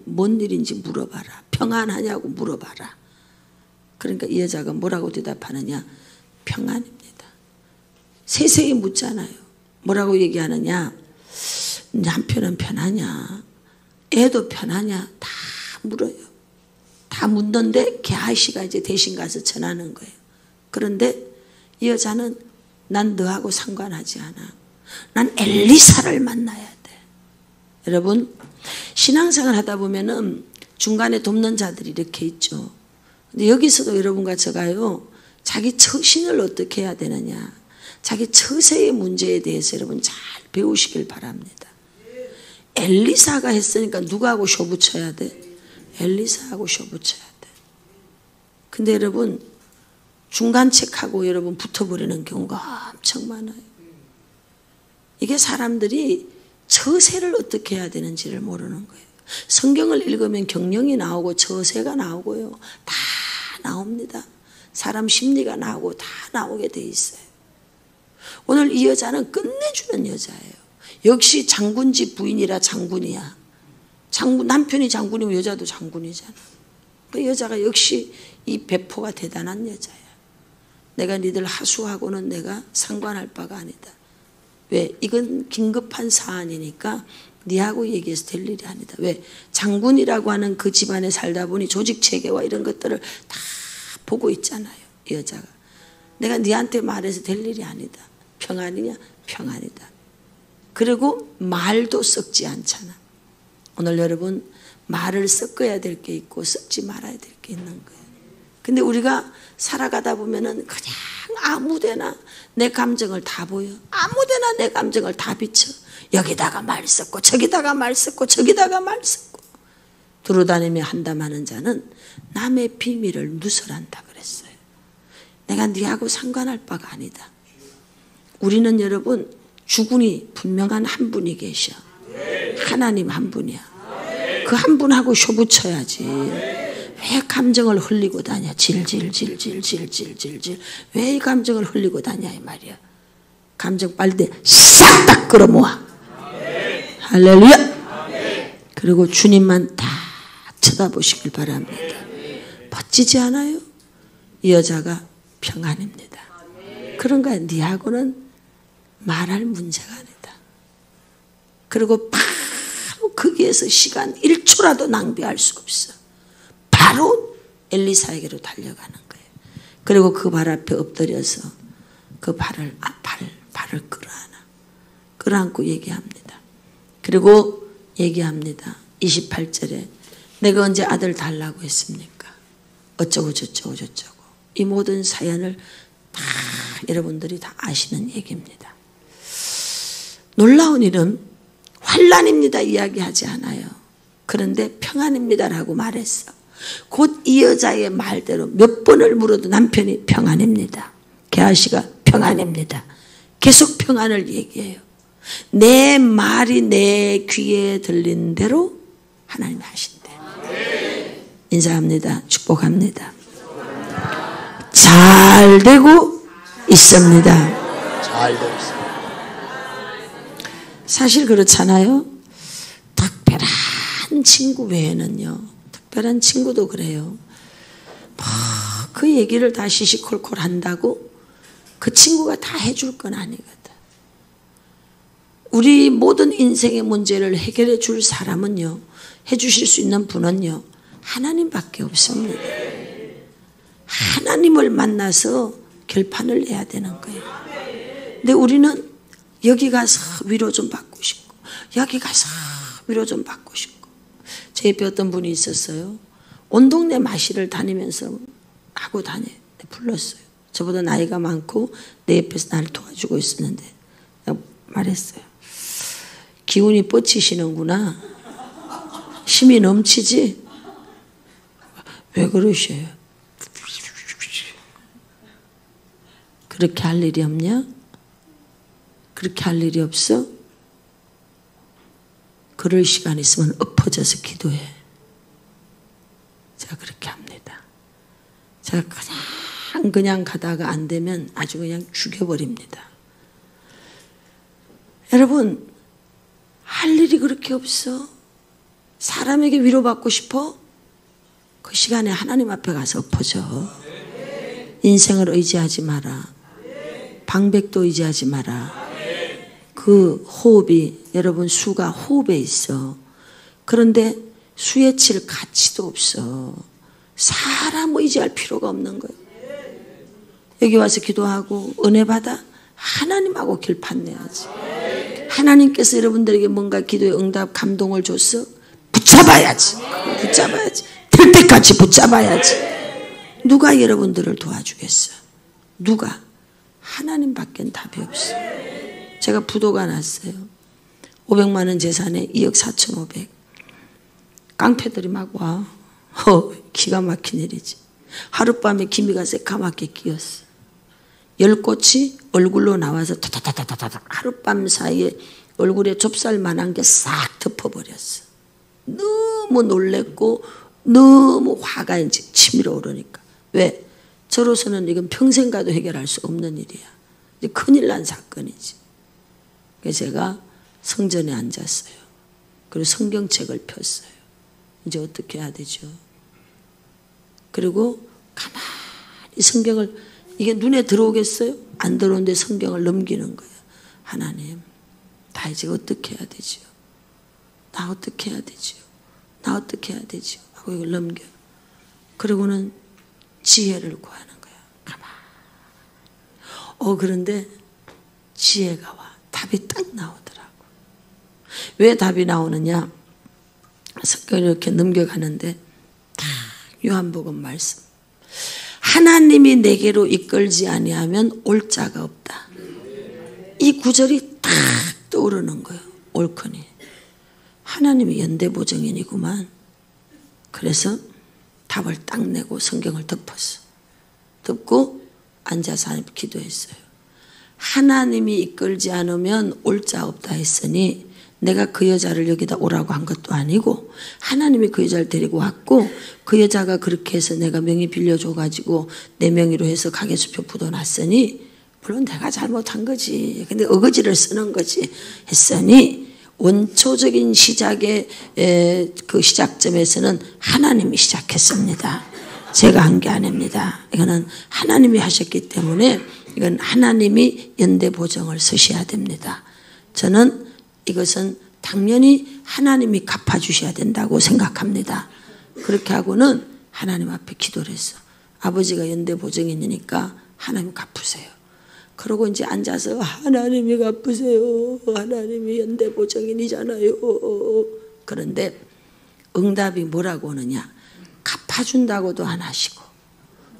뭔 일인지 물어봐라. 평안하냐고 물어봐라. 그러니까 이 여자가 뭐라고 대답하느냐. 평안입니다. 세세히 묻잖아요. 뭐라고 얘기하느냐? 남편은 편하냐? 애도 편하냐? 다 물어요. 다 묻는데 게하시가 이제 대신 가서 전하는 거예요. 그런데 이 여자는 난 너하고 상관하지 않아. 난 엘리사를 만나야 돼. 여러분, 신앙생활 하다 보면은 중간에 돕는 자들이 이렇게 있죠. 근데 여기서도 여러분과 저가요, 자기 처신을 어떻게 해야 되느냐, 자기 처세의 문제에 대해서 여러분 잘 배우시길 바랍니다. 엘리사가 했으니까 누구하고 쇼붙여야 돼? 엘리사하고 쇼붙여야 돼. 근데 여러분, 중간책하고 여러분 붙어버리는 경우가 엄청 많아요. 이게 사람들이 처세를 어떻게 해야 되는지를 모르는 거예요. 성경을 읽으면 경영이 나오고 처세가 나오고요. 다 나옵니다. 사람 심리가 나오고 다 나오게 돼 있어요. 오늘 이 여자는 끝내주는 여자예요. 역시 장군 집 부인이라 장군이야. 남편이 장군이면 여자도 장군이잖아. 그 여자가 역시 이 배포가 대단한 여자야. 내가 니들 하수하고는 내가 상관할 바가 아니다. 왜? 이건 긴급한 사안이니까 니하고 얘기해서 될 일이 아니다. 왜? 장군이라고 하는 그 집안에 살다 보니 조직체계와 이런 것들을 다 보고 있잖아요. 이 여자가. 내가 니한테 말해서 될 일이 아니다. 평안이냐? 평안이다. 그리고 말도 섞지 않잖아. 오늘 여러분, 말을 섞어야 될 게 있고 섞지 말아야 될 게 있는 거예요. 근데 우리가 살아가다 보면은 그냥 아무데나 내 감정을 다 보여. 아무데나 내 감정을 다 비춰. 여기다가 말 섞고 저기다가 말 섞고 저기다가 말 섞고. 두루다니며 한담하는 자는 남의 비밀을 누설한다 그랬어요. 내가 네하고 상관할 바가 아니다. 우리는 여러분 주군이 분명한 한 분이 계셔. 하나님 한 분이야. 그 한 분하고 쇼붙여야지. 왜 감정을 흘리고 다녀? 질질질질질질질질. 왜 이 감정을 흘리고 다녀 이 말이야. 감정 빨대 싹 다 끌어모아. 할렐루야. 그리고 주님만 다 쳐다보시길 바랍니다. 멋지지 않아요? 이 여자가 평안입니다. 그런가 네하고는 말할 문제가 아니다. 그리고 바로 거기에서 시간 1초라도 낭비할 수 없어. 바로 엘리사에게로 달려가는 거예요. 그리고 그 발 앞에 엎드려서 그 발을 끌어안아. 끌어안고 얘기합니다. 그리고 얘기합니다. 28절에 내가 언제 아들 달라고 했습니까? 어쩌고 저쩌고 저쩌고. 이 모든 사연을 다 여러분들이 다 아시는 얘기입니다. 놀라운 일은 환난입니다 이야기하지 않아요. 그런데 평안입니다라고 말했어. 곧 이 여자의 말대로 몇 번을 물어도 남편이 평안입니다. 게하시가 평안입니다. 계속 평안을 얘기해요. 내 말이 내 귀에 들린 대로 하나님이 하신대요. 인사합니다. 축복합니다. 잘 되고 있습니다. 잘 되고 있습니다. 사실 그렇잖아요. 특별한 친구 외에는요. 특별한 친구도 그래요. 그 얘기를 다 시시콜콜 한다고 그 친구가 다 해줄 건 아니거든. 우리 모든 인생의 문제를 해결해 줄 사람은요. 해주실 수 있는 분은요. 하나님밖에 없습니다. 하나님을 만나서 결판을 내야 되는 거예요. 근데 우리는 여기 가서 위로 좀 받고 싶고 여기 가서 위로 좀 받고 싶고. 제 옆에 어떤 분이 있었어요. 온 동네 마실을 다니면서 하고 다녀요. 불렀어요. 저보다 나이가 많고 내 옆에서 나를 도와주고 있었는데 내가 말했어요. 기운이 뻗치시는구나. 힘이 넘치지? 왜 그러셔요? 그렇게 할 일이 없냐? 그렇게 할 일이 없어? 그럴 시간 있으면 엎어져서 기도해. 제가 그렇게 합니다. 제가 그냥 가다가 안 되면 아주 그냥 죽여버립니다. 여러분, 할 일이 그렇게 없어? 사람에게 위로받고 싶어? 그 시간에 하나님 앞에 가서 엎어져. 인생을 의지하지 마라. 방백도 의지하지 마라. 그 호흡이, 여러분 수가 호흡에 있어. 그런데 수에 칠 가치도 없어. 사람 의지할 필요가 없는 거예요. 여기 와서 기도하고 은혜 받아 하나님하고 길 판내야지. 하나님께서 여러분들에게 뭔가 기도의 응답 감동을 줬어? 붙잡아야지. 붙잡아야지. 될 때까지 붙잡아야지. 누가 여러분들을 도와주겠어? 누가? 하나님밖엔 답이 없어. 제가 부도가 났어요. 500만 원 재산에 2억 4,500. 깡패들이 막 와. 기가 막힌 일이지. 하룻밤에 기미가 새까맣게 끼었어. 열꽃이 얼굴로 나와서 타타타타타타 하룻밤 사이에 얼굴에 좁쌀만한 게 싹 덮어버렸어. 너무 놀랬고 너무 화가 이제 치밀어 오르니까. 왜? 저로서는 이건 평생 가도 해결할 수 없는 일이야. 이제 큰일 난 사건이지. 그래서 제가 성전에 앉았어요. 그리고 성경책을 폈어요. 이제 어떻게 해야 되죠? 그리고 가만히 성경을, 이게 눈에 들어오겠어요? 안 들어오는데 성경을 넘기는 거예요. 하나님, 나 이제 어떻게 해야 되죠? 나 어떻게 해야 되죠? 나 어떻게 해야 되죠? 하고 이걸 넘겨요. 그리고는 지혜를 구하는 거야. 가만히. 그런데 지혜가 와. 답이 딱 나오더라고. 왜 답이 나오느냐? 성경을 이렇게 넘겨가는데 딱 요한복음 말씀. 하나님이 내게로 이끌지 아니하면 올 자가 없다. 이 구절이 딱 떠오르는 거예요. 옳거니. 하나님이 연대보증인이구만. 그래서 답을 딱 내고 성경을 덮었어. 덮고 앉아서 하나님 기도했어요. 하나님이 이끌지 않으면 올 자 없다 했으니 내가 그 여자를 여기다 오라고 한 것도 아니고 하나님이 그 여자를 데리고 왔고 그 여자가 그렇게 해서 내가 명의 빌려줘가지고 내 명의로 해서 가계수표 부도났으니 물론 내가 잘못한 거지. 근데 어거지를 쓰는 거지 했으니 원초적인 시작의 그 시작점에서는 하나님이 시작했습니다. 제가 한 게 아닙니다. 이거는 하나님이 하셨기 때문에 이건 하나님이 연대보증을 쓰셔야 됩니다. 저는 이것은 당연히 하나님이 갚아주셔야 된다고 생각합니다. 그렇게 하고는 하나님 앞에 기도를 했어. 아버지가 연대보증인이니까 하나님 갚으세요. 그러고 이제 앉아서 하나님이 갚으세요. 하나님이 연대보증인이잖아요. 그런데 응답이 뭐라고 오느냐? 갚아준다고도 안 하시고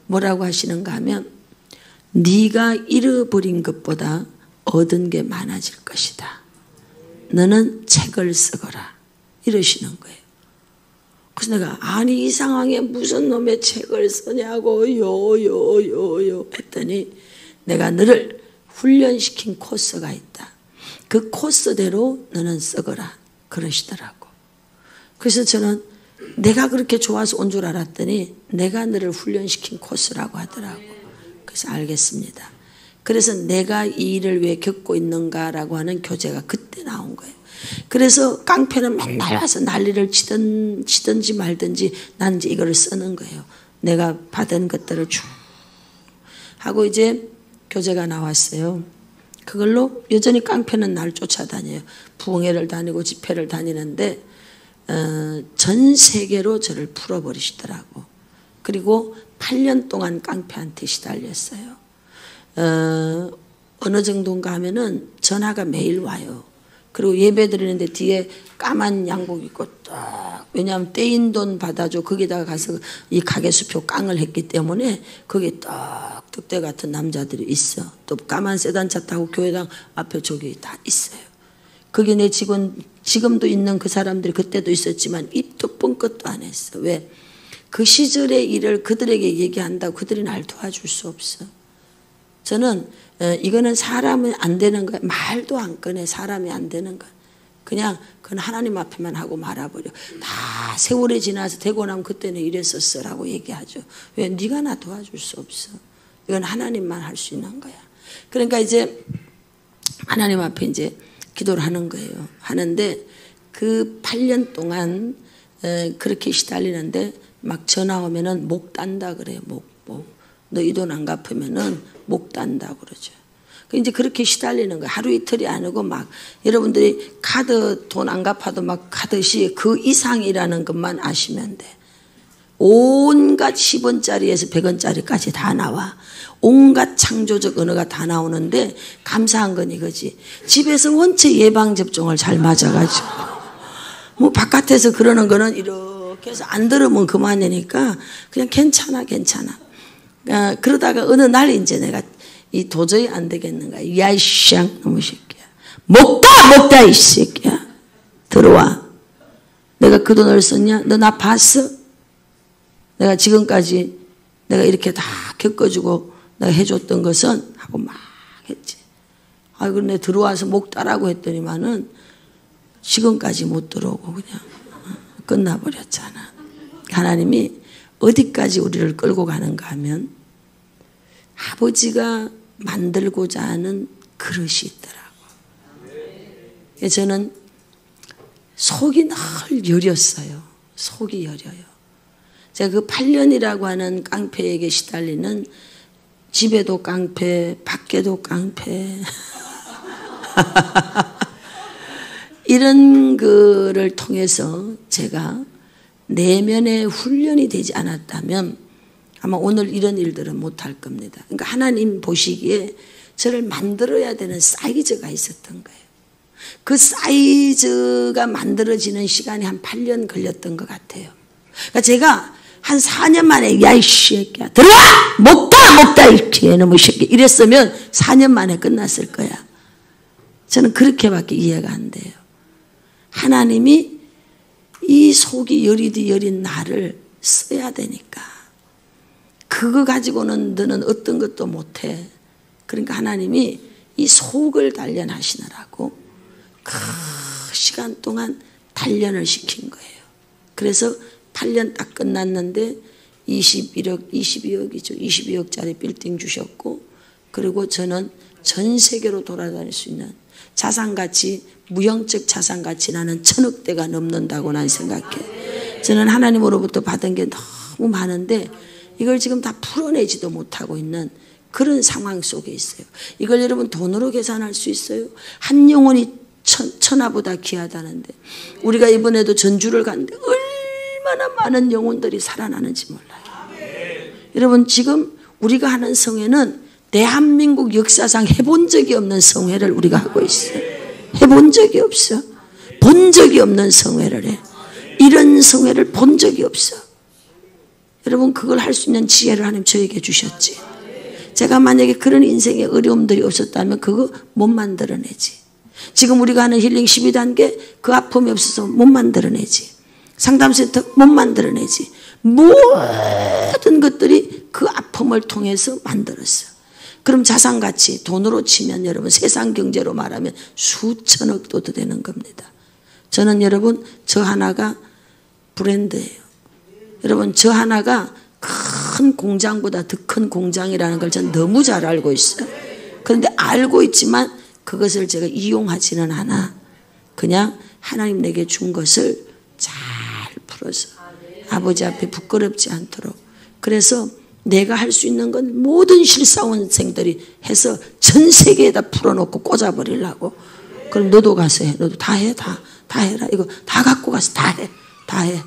뭐라고 하시는가 하면 네가 잃어버린 것보다 얻은 게 많아질 것이다. 너는 책을 쓰거라. 이러시는 거예요. 그래서 내가 아니 이 상황에 무슨 놈의 책을 쓰냐고 했더니 내가 너를 훈련시킨 코스가 있다. 그 코스대로 너는 쓰거라. 그러시더라고. 그래서 저는 내가 그렇게 좋아서 온 줄 알았더니 내가 너를 훈련시킨 코스라고 하더라고. 그래서 알겠습니다. 그래서 내가 이 일을 왜 겪고 있는가라고 하는 교재가 그때 나온 거예요. 그래서 깡패는 맨날 와서 난리를 치든지 말든지 난 이제 이거를 쓰는 거예요. 내가 받은 것들을 쭉 하고 이제 교재가 나왔어요. 그걸로 여전히 깡패는 날 쫓아다녀요. 부흥회를 다니고 집회를 다니는데 전 세계로 저를 풀어버리시더라고. 그리고 8년 동안 깡패한테 시달렸어요. 어느 정도인가 하면은 전화가 매일 와요. 그리고 예배 드리는데 뒤에 까만 양복 입고 딱, 왜냐하면 떼인 돈 받아줘. 거기다가 가서 이 가계수표 깡을 했기 때문에 거기 딱 득대 같은 남자들이 있어. 또 까만 세단차 타고 교회당 앞에 저기 다 있어요. 거기 내 직원, 지금도 있는 그 사람들이 그때도 있었지만 입도 뻥끗도 안 했어. 왜? 그 시절의 일을 그들에게 얘기한다고 그들이 날 도와줄 수 없어. 저는 이거는 사람은 안 되는 거야. 말도 안 꺼내. 사람이 안 되는 거야. 그냥 그건 하나님 앞에만 하고 말아버려. 다 세월이 지나서 되고 나면 그때는 이랬었어라고 얘기하죠. 왜? 네가 나 도와줄 수 없어. 이건 하나님만 할 수 있는 거야. 그러니까 이제 하나님 앞에 이제 기도를 하는 거예요. 하는데 그 8년 동안 그렇게 시달리는데 막 전화 오면은 목 딴다 그래요. 목. 너 이 돈 안 갚으면은 목 딴다 그러죠. 이제 그렇게 시달리는 거예요. 하루 이틀이 아니고 막 여러분들이 카드 돈 안 갚아도 막 가듯이 그 이상이라는 것만 아시면 돼. 온갖 10원짜리에서 100원짜리까지 다 나와. 온갖 창조적 언어가 다 나오는데 감사한 건 이거지. 집에서 원체 예방접종을 잘 맞아가지고 뭐 바깥에서 그러는 거는 이렇게 해서 안 들으면 그만이니까 그냥 괜찮아. 그러다가 어느 날 이제 내가 이 도저히 안 되겠는가. 야, 이 쌍 너무 새끼야. 먹다 이 새끼야. 들어와. 내가 그 돈을 썼냐? 너 나 봤어? 내가 지금까지 내가 이렇게 다 겪어주고 내가 해줬던 것은 하고 막 했지. 아이고, 내 들어와서 먹다라고 했더니만은 지금까지 못 들어오고 그냥 끝나버렸잖아. 하나님이 어디까지 우리를 끌고 가는가 하면 아버지가 만들고자 하는 그릇이 있더라고. 저는 속이 늘 여렸어요. 속이 여려요. 제가 그 8년이라고 하는 깡패에게 시달리는 집에도 깡패, 밖에도 깡패. 이런 거를 통해서 제가 내면의 훈련이 되지 않았다면 아마 오늘 이런 일들은 못할 겁니다. 그러니까 하나님 보시기에 저를 만들어야 되는 사이즈가 있었던 거예요. 그 사이즈가 만들어지는 시간이 한 8년 걸렸던 것 같아요. 그러니까 제가 한 4년 만에 야 이 새끼야 들어와! 먹다 이렇게 너무 새끼 이랬으면 4년 만에 끝났을 거야. 저는 그렇게밖에 이해가 안 돼요. 하나님이 이 속이 여리디 여린 나를 써야 되니까 그거 가지고는 너는 어떤 것도 못해. 그러니까 하나님이 이 속을 단련하시느라고 그 시간 동안 단련을 시킨 거예요. 그래서 8년 딱 끝났는데 22억이죠. 22억짜리 빌딩 주셨고, 그리고 저는 전 세계로 돌아다닐 수 있는 자산가치, 무형적 자산가치 나는 1000억대가 넘는다고 난 생각해. 저는 하나님으로부터 받은 게 너무 많은데 이걸 지금 다 풀어내지도 못하고 있는 그런 상황 속에 있어요. 이걸 여러분 돈으로 계산할 수 있어요? 한 영혼이 천하보다 귀하다는데 우리가 이번에도 전주를 갔는데 얼마나 많은 영혼들이 살아나는지 몰라요. 여러분 지금 우리가 하는 성회는 대한민국 역사상 해본 적이 없는 성회를 우리가 하고 있어요. 해본 적이 없어. 본 적이 없는 성회를 해. 이런 성회를 본 적이 없어. 여러분 그걸 할 수 있는 지혜를 하나님 저에게 주셨지. 제가 만약에 그런 인생의 어려움들이 없었다면 그거 못 만들어내지. 지금 우리가 하는 힐링 12단계 그 아픔이 없어서 못 만들어내지. 상담센터 못 만들어내지. 모든 것들이 그 아픔을 통해서 만들었어. 그럼 자산가치 돈으로 치면 여러분 세상 경제로 말하면 수천억도 더 되는 겁니다. 저는 여러분 저 하나가 브랜드예요. 여러분 저 하나가 큰 공장보다 더 큰 공장이라는 걸 저는 너무 잘 알고 있어요. 그런데 알고 있지만 그것을 제가 이용하지는 않아. 그냥 하나님 내게 준 것을 잘 풀어서 아버지 앞에 부끄럽지 않도록. 그래서 내가 할 수 있는 건 모든 실사원생들이 해서 전 세계에다 풀어놓고 꽂아버리려고. 그럼 너도 가서 해. 너도 다 해. 다 해라. 이거 다 갖고 가서 다 해. 다 해.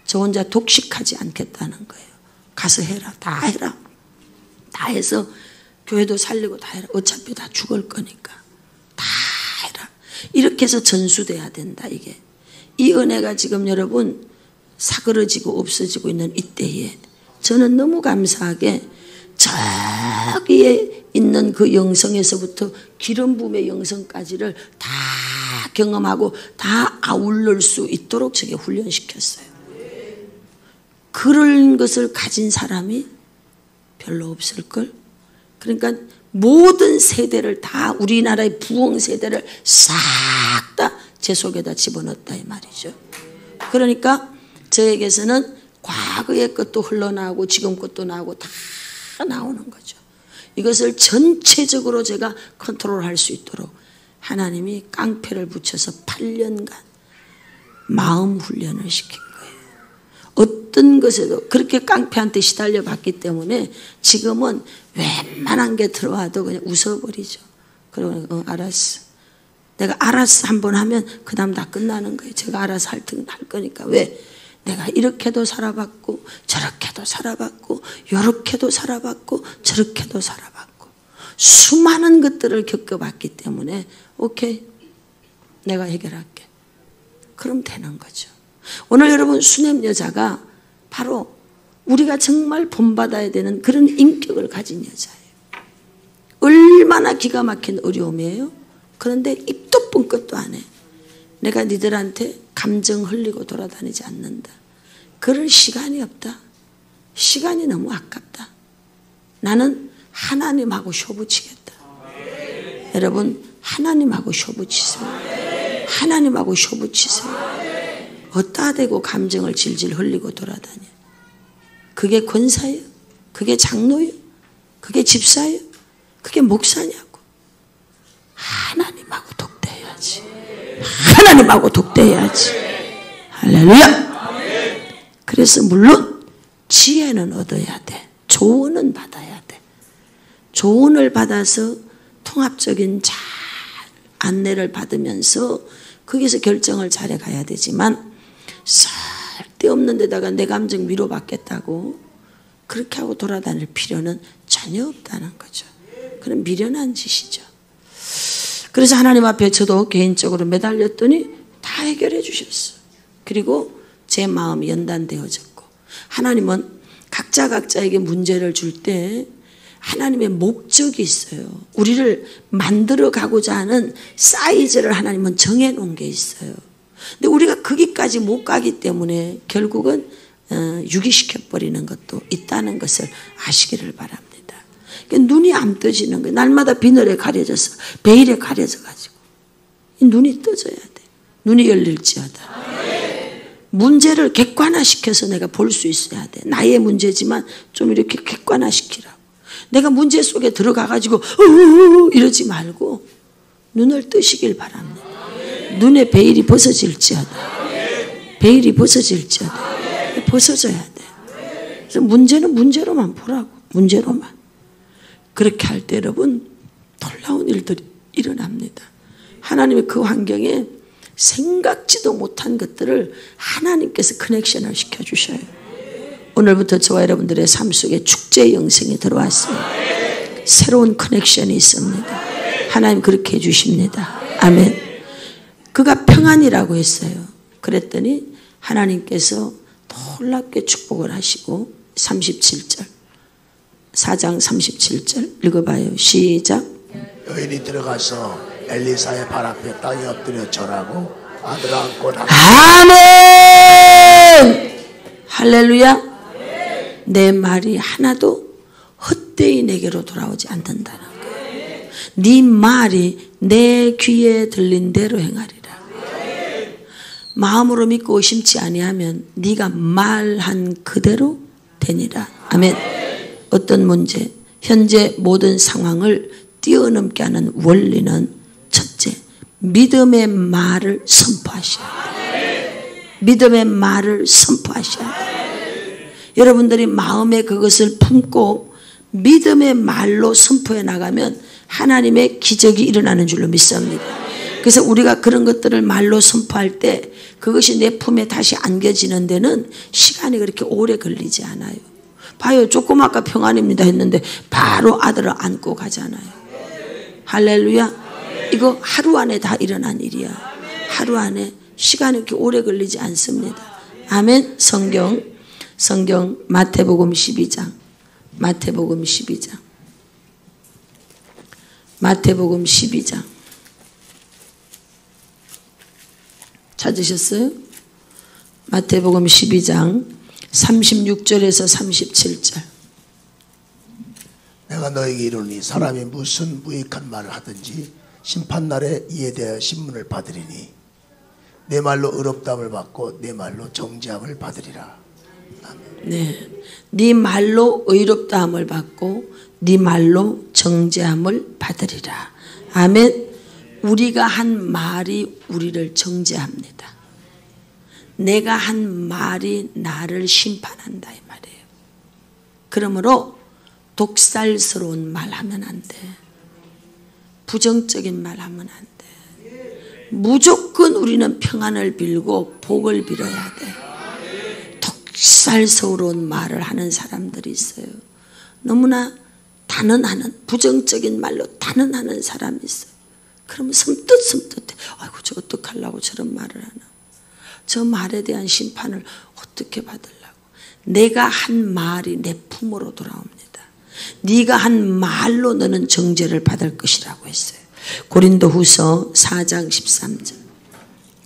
저 혼자 독식하지 않겠다는 거예요. 가서 해라. 다 해라. 다 해서 교회도 살리고 다 해라. 어차피 다 죽을 거니까. 다 해라. 이렇게 해서 전수돼야 된다. 이게. 이 은혜가 지금 여러분 사그러지고 없어지고 있는 이때에 저는 너무 감사하게 저기에 있는 그 영성에서부터 기름 부음의 영성까지를 다 경험하고 다 아울러 수 있도록 저게 훈련시켰어요. 그런 것을 가진 사람이 별로 없을걸. 그러니까 모든 세대를 다 우리나라의 부흥 세대를 싹 다 제 속에다 집어넣었다 이 말이죠. 그러니까 저에게서는 과거의 것도 흘러나오고 지금 것도 나오고 다 나오는 거죠. 이것을 전체적으로 제가 컨트롤할 수 있도록 하나님이 깡패를 붙여서 8년간 마음 훈련을 시킨 거예요. 어떤 것에도 그렇게 깡패한테 시달려 봤기 때문에 지금은 웬만한 게 들어와도 그냥 웃어버리죠. 그러고 알았어. 내가 알았어 한번 하면 그 다음 다 끝나는 거예요. 제가 알아서 할 거니까. 왜? 내가 이렇게도 살아봤고 저렇게도 살아봤고 요렇게도 살아봤고 저렇게도 살아봤고 수많은 것들을 겪어봤기 때문에 오케이, 내가 해결할게. 그럼 되는 거죠. 오늘 여러분 수냄 여자가 바로 우리가 정말 본받아야 되는 그런 인격을 가진 여자예요. 얼마나 기가 막힌 어려움이에요. 그런데 입도 뻥끗도 안 해. 내가 니들한테 감정 흘리고 돌아다니지 않는다. 그럴 시간이 없다. 시간이 너무 아깝다. 나는 하나님하고 쇼부치겠다. 여러분, 하나님하고 쇼부치세요. 하나님하고 쇼부치세요. 어디다 대고 감정을 질질 흘리고 돌아다녀. 그게 권사예요? 그게 장로예요? 그게 집사예요? 그게 목사냐고. 하나님하고 독대해야지. 하나님하고 독대해야지. 할렐루야. 그래서 물론 지혜는 얻어야 돼. 조언은 받아야 돼. 조언을 받아서 통합적인 잘 안내를 받으면서 거기서 결정을 잘해 가야 되지만 쓸데없는 데다가 내 감정 위로받겠다고 그렇게 하고 돌아다닐 필요는 전혀 없다는 거죠. 그런 미련한 짓이죠. 그래서 하나님 앞에 저도 개인적으로 매달렸더니 다 해결해 주셨어요. 그리고 제 마음이 연단되어졌고, 하나님은 각자에게 문제를 줄 때 하나님의 목적이 있어요. 우리를 만들어 가고자 하는 사이즈를 하나님은 정해 놓은 게 있어요. 근데 우리가 거기까지 못 가기 때문에 결국은 유기시켜버리는 것도 있다는 것을 아시기를 바랍니다. 눈이 안 떠지는 거예요. 날마다 비늘에 가려져서 베일에 가려져가지고 눈이 떠져야 돼. 눈이 열릴지어다. 문제를 객관화시켜서 내가 볼 수 있어야 돼. 나의 문제지만 좀 이렇게 객관화시키라고. 내가 문제 속에 들어가가지고 이러지 말고 눈을 뜨시길 바랍니다. 눈에 베일이 벗어질지어다. 베일이 벗어질지어다. 벗어져야 돼. 그래서 문제는 문제로만 보라고. 문제로만. 그렇게 할 때 여러분 놀라운 일들이 일어납니다. 하나님의 그 환경에 생각지도 못한 것들을 하나님께서 커넥션을 시켜주셔요. 오늘부터 저와 여러분들의 삶 속에 축제 영생이 들어왔어요. 새로운 커넥션이 있습니다. 하나님 그렇게 해주십니다. 아멘. 그가 평안이라고 했어요. 그랬더니 하나님께서 놀랍게 축복을 하시고 37절 4장 37절 읽어봐요. 시작. 여인이 들어가서 엘리사의 발 앞에 땅에 엎드려 절하고 아들 안고 아멘. 할렐루야. 내 말이 하나도 헛되이 내게로 돌아오지 않는다는 거예요. 네 말이 내 귀에 들린 대로 행하리라. 마음으로 믿고 의심치 아니하면 네가 말한 그대로 되니라. 아멘. 어떤 문제, 현재 모든 상황을 뛰어넘게 하는 원리는 첫째, 믿음의 말을 선포하셔야 돼요. 믿음의 말을 선포하셔야 돼요. 여러분들이 마음에 그것을 품고 믿음의 말로 선포해 나가면 하나님의 기적이 일어나는 줄로 믿습니다. 그래서 우리가 그런 것들을 말로 선포할 때 그것이 내 품에 다시 안겨지는 데는 시간이 그렇게 오래 걸리지 않아요. 봐요. 조금 아까 평안입니다 했는데 바로 아들을 안고 가잖아요. 할렐루야. 이거 하루 안에 다 일어난 일이야. 하루 안에 시간이 이렇게 오래 걸리지 않습니다. 아멘. 성경 마태복음 12장 마태복음 12장 찾으셨어요? 마태복음 12장 36절에서 37절. 내가 너에게 이르노니 사람이 무슨 무익한 말을 하든지 심판날에 이에 대하여 신문을 받으리니 내 말로 의롭다함을 받고 내 말로 정죄함을 받으리라. 네 말로 의롭다함을 받고 네 말로 정죄함을 받으리라. 아멘. 우리가 한 말이 우리를 정죄합니다. 내가 한 말이 나를 심판한다 이 말이에요. 그러므로 독살스러운 말 하면 안 돼. 부정적인 말 하면 안 돼. 무조건 우리는 평안을 빌고 복을 빌어야 돼. 독살스러운 말을 하는 사람들이 있어요. 너무나 단언하는, 부정적인 말로 단언하는 사람이 있어요. 그러면 섬뜩섬뜩해. 아이고 저 어떡하려고 저런 말을 하나. 저 말에 대한 심판을 어떻게 받으려고. 내가 한 말이 내 품으로 돌아옵니다. 네가 한 말로 너는 정죄를 받을 것이라고 했어요. 고린도후서 4장 13절.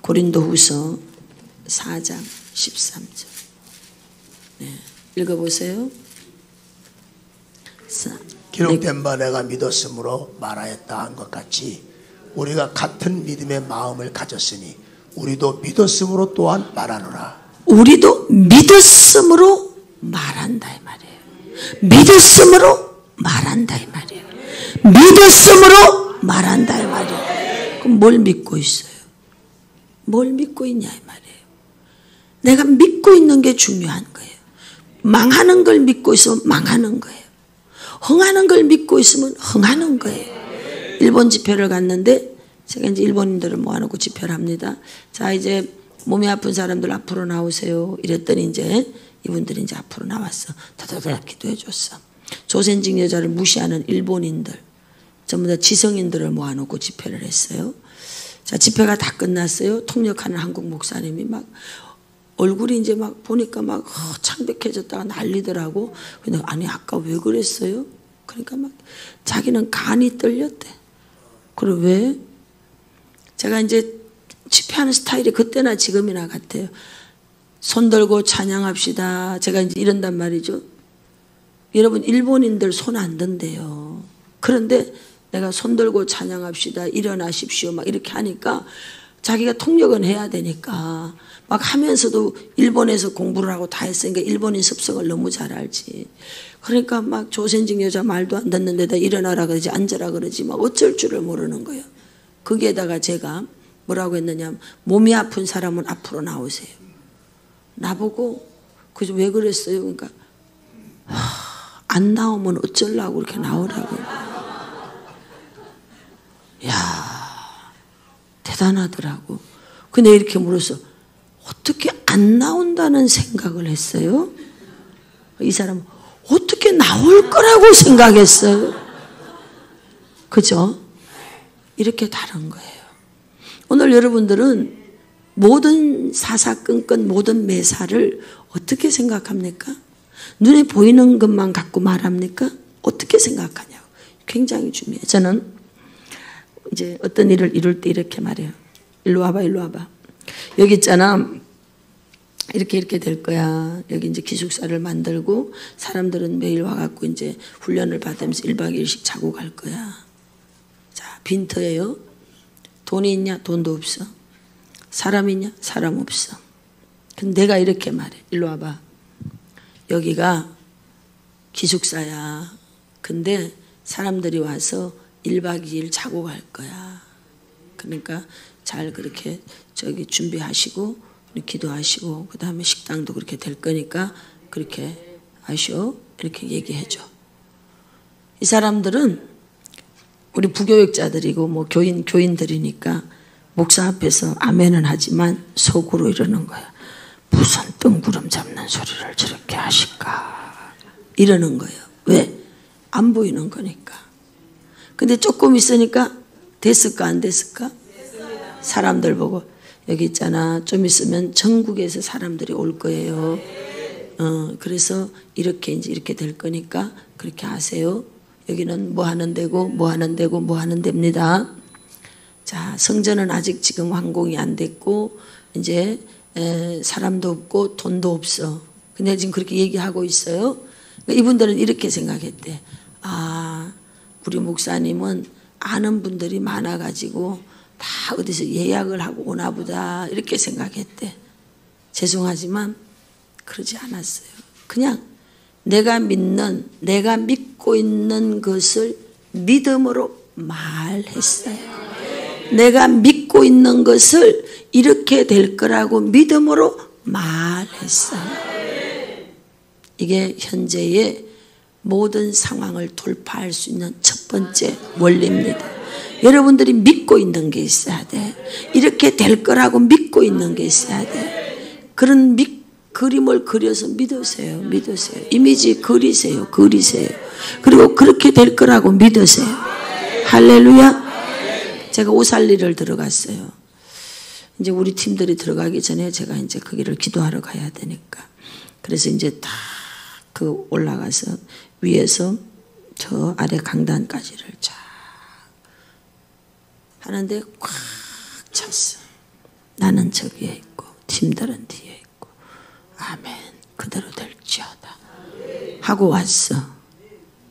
고린도후서 4장 13절. 네, 읽어보세요. 기록된 바 내가 믿었으므로 말하였다 한 것 같이 우리가 같은 믿음의 마음을 가졌으니 우리도 믿었으므로 또한 말하노라. 우리도 믿었으므로 말한다 이 말이에요. 믿었으므로 말한다 이 말이에요. 믿었으므로 말한다 이 말이에요. 그럼 뭘 믿고 있어요? 뭘 믿고 있냐 이 말이에요. 내가 믿고 있는 게 중요한 거예요. 망하는 걸 믿고 있으면 망하는 거예요. 흥하는 걸 믿고 있으면 흥하는 거예요. 일본 집회를 갔는데 제가 이제 일본인들을 모아놓고 집회를 합니다. 자 이제 몸이 아픈 사람들 앞으로 나오세요. 이랬더니 이제 이분들이 이제 앞으로 나왔어. 다다닥 기도해 줬어. 조센직 여자를 무시하는 일본인들 전부 다 지성인들을 모아놓고 집회를 했어요. 자 집회가 다 끝났어요. 통역하는 한국 목사님이 막 얼굴이 이제 막 보니까 막 창백해졌다가 난리더라고. 근데 아니 아까 왜 그랬어요? 그러니까 막 자기는 간이 떨렸대. 그래 왜? 제가 이제 집회하는 스타일이 그때나 지금이나 같아요. 손 들고 찬양합시다. 제가 이제 이런단 말이죠. 여러분 일본인들 손 안 든대요. 그런데 내가 손 들고 찬양합시다. 일어나십시오. 막 이렇게 하니까 자기가 통역은 해야 되니까 막 하면서도 일본에서 공부를 하고 다 했으니까 일본인 습성을 너무 잘 알지. 그러니까 막 조센직 여자 말도 안 듣는데다 일어나라 그러지 앉아라 그러지 막 어쩔 줄을 모르는 거예요. 거기에다가 제가 뭐라고 했느냐 몸이 아픈 사람은 앞으로 나오세요. 나보고 그저 왜 그랬어요? 그러니까 안 나오면 어쩌려고 이렇게 나오라고. 야 대단하더라고. 근데 이렇게 물었어. 어떻게 안 나온다는 생각을 했어요? 이 사람은 어떻게 나올 거라고 생각했어요? 그죠? 이렇게 다른 거예요. 오늘 여러분들은 모든 사사건건 모든 매사를 어떻게 생각합니까? 눈에 보이는 것만 갖고 말합니까? 어떻게 생각하냐고. 굉장히 중요해요. 저는 이제 어떤 일을 이룰 때 이렇게 말해요. 일로 와봐, 일로 와봐. 여기 있잖아. 이렇게 될 거야. 여기 이제 기숙사를 만들고 사람들은 매일 와갖고 이제 훈련을 받으면서 1박 2일씩 자고 갈 거야. 자, 빈터예요. 돈이 있냐? 돈도 없어. 사람 있냐? 사람 없어. 근데 내가 이렇게 말해. 일로 와봐. 여기가 기숙사야. 근데 사람들이 와서 1박 2일 자고 갈 거야. 그러니까 잘 그렇게 저기 준비하시고 기도하시고 그 다음에 식당도 그렇게 될 거니까 그렇게 하시오. 이렇게 얘기해줘. 이 사람들은 우리 부교육자들이고 뭐 교인들이니까 목사 앞에서 아멘은 하지만 속으로 이러는 거야. 무슨 뜬구름 잡는 소리를 저렇게 하실까 이러는 거예요. 왜? 안 보이는 거니까. 근데 조금 있으니까 됐을까 안 됐을까? 사람들 보고 여기 있잖아. 좀 있으면 전국에서 사람들이 올 거예요. 그래서 이렇게 이제 이렇게 될 거니까 그렇게 하세요. 여기는 뭐 하는 데고 뭐 하는 데고 뭐 하는 데입니다. 자, 성전은 아직 지금 완공이 안 됐고 이제 사람도 없고 돈도 없어. 근데 지금 그렇게 얘기하고 있어요. 그러니까 이분들은 이렇게 생각했대. 아, 우리 목사님은 아는 분들이 많아가지고 다 어디서 예약을 하고 오나 보다 이렇게 생각했대. 죄송하지만 그러지 않았어요. 그냥 내가 믿고 있는 것을 믿음으로 말했어요. 내가 믿고 있는 것을 이렇게 될 거라고 믿음으로 말했어요. 이게 현재의 모든 상황을 돌파할 수 있는 첫 번째 원리입니다. 여러분들이 믿고 있는 게 있어야 돼. 이렇게 될 거라고 믿고 있는 게 있어야 돼. 그런 그림을 그려서 믿으세요. 이미지 그리세요. 그리고 그렇게 될 거라고 믿으세요. 할렐루야. 제가 오살리를 들어갔어요. 이제 우리 팀들이 들어가기 전에 제가 이제 거기를 기도하러 가야 되니까. 그래서 이제 다 그 올라가서 위에서 저 아래 강단까지를 쫙 하는데 꽉 찼어. 나는 저기에 있고 팀들은 뒤에 있고. 아멘. 그대로 될지어다 하고 왔어.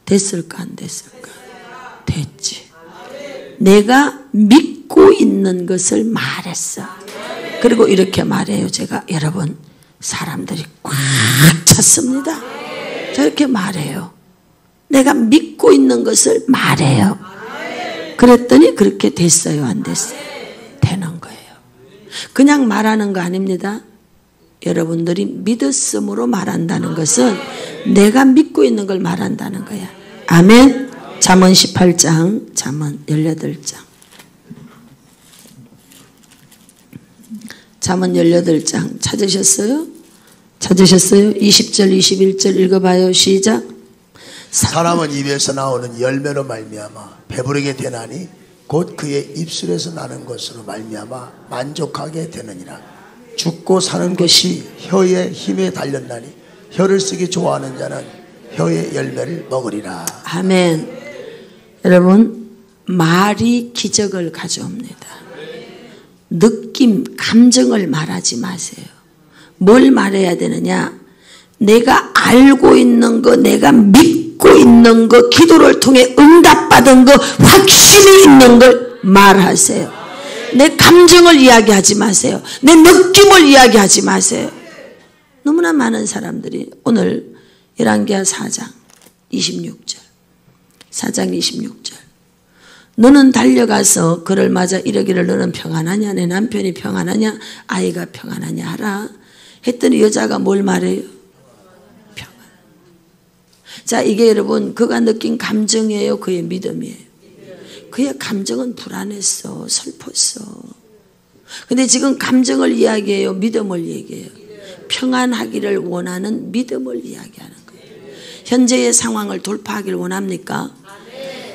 됐을까 안 됐을까? 됐지. 내가 믿고 있는 것을 말했어. 그리고 이렇게 말해요. 제가 여러분 사람들이 꽉 찼습니다. 저렇게 말해요. 내가 믿고 있는 것을 말해요. 그랬더니 그렇게 됐어요 안 됐어요? 되는 거예요. 그냥 말하는 거 아닙니다. 여러분들이 믿었음으로 말한다는 것은 내가 믿고 있는 걸 말한다는 거야. 아멘. 잠언 18장, 잠언 18장. 잠언 18장 찾으셨어요? 20절 21절 읽어봐요. 시작. 사람은 입에서 나오는 열매로 말미암아 배부르게 되나니 곧 그의 입술에서 나는 것으로 말미암아 만족하게 되느니라. 죽고 사는 것이 혀의 힘에 달렸나니 혀를 쓰기 좋아하는 자는 혀의 열매를 먹으리라. 아멘. 여러분 말이 기적을 가져옵니다. 느낌, 감정을 말하지 마세요. 뭘 말해야 되느냐? 내가 알고 있는 거, 내가 믿고 있는 거, 기도를 통해 응답받은 거, 확신이 있는 걸 말하세요. 내 감정을 이야기하지 마세요. 내 느낌을 이야기하지 마세요. 너무나 많은 사람들이 오늘 열왕기하 4장 26절 4장 26절 너는 달려가서 그를 맞아 이르기를 너는 평안하냐? 내 남편이 평안하냐? 아이가 평안하냐 하라 했더니 여자가 뭘 말해요? 평안. 자, 이게 여러분 그가 느낀 감정이에요? 그의 믿음이에요? 그의 감정은 불안했어. 슬펐어. 근데 지금 감정을 이야기해요? 믿음을 얘기해요? 평안하기를 원하는 믿음을 이야기하는 거예요. 현재의 상황을 돌파하기를 원합니까?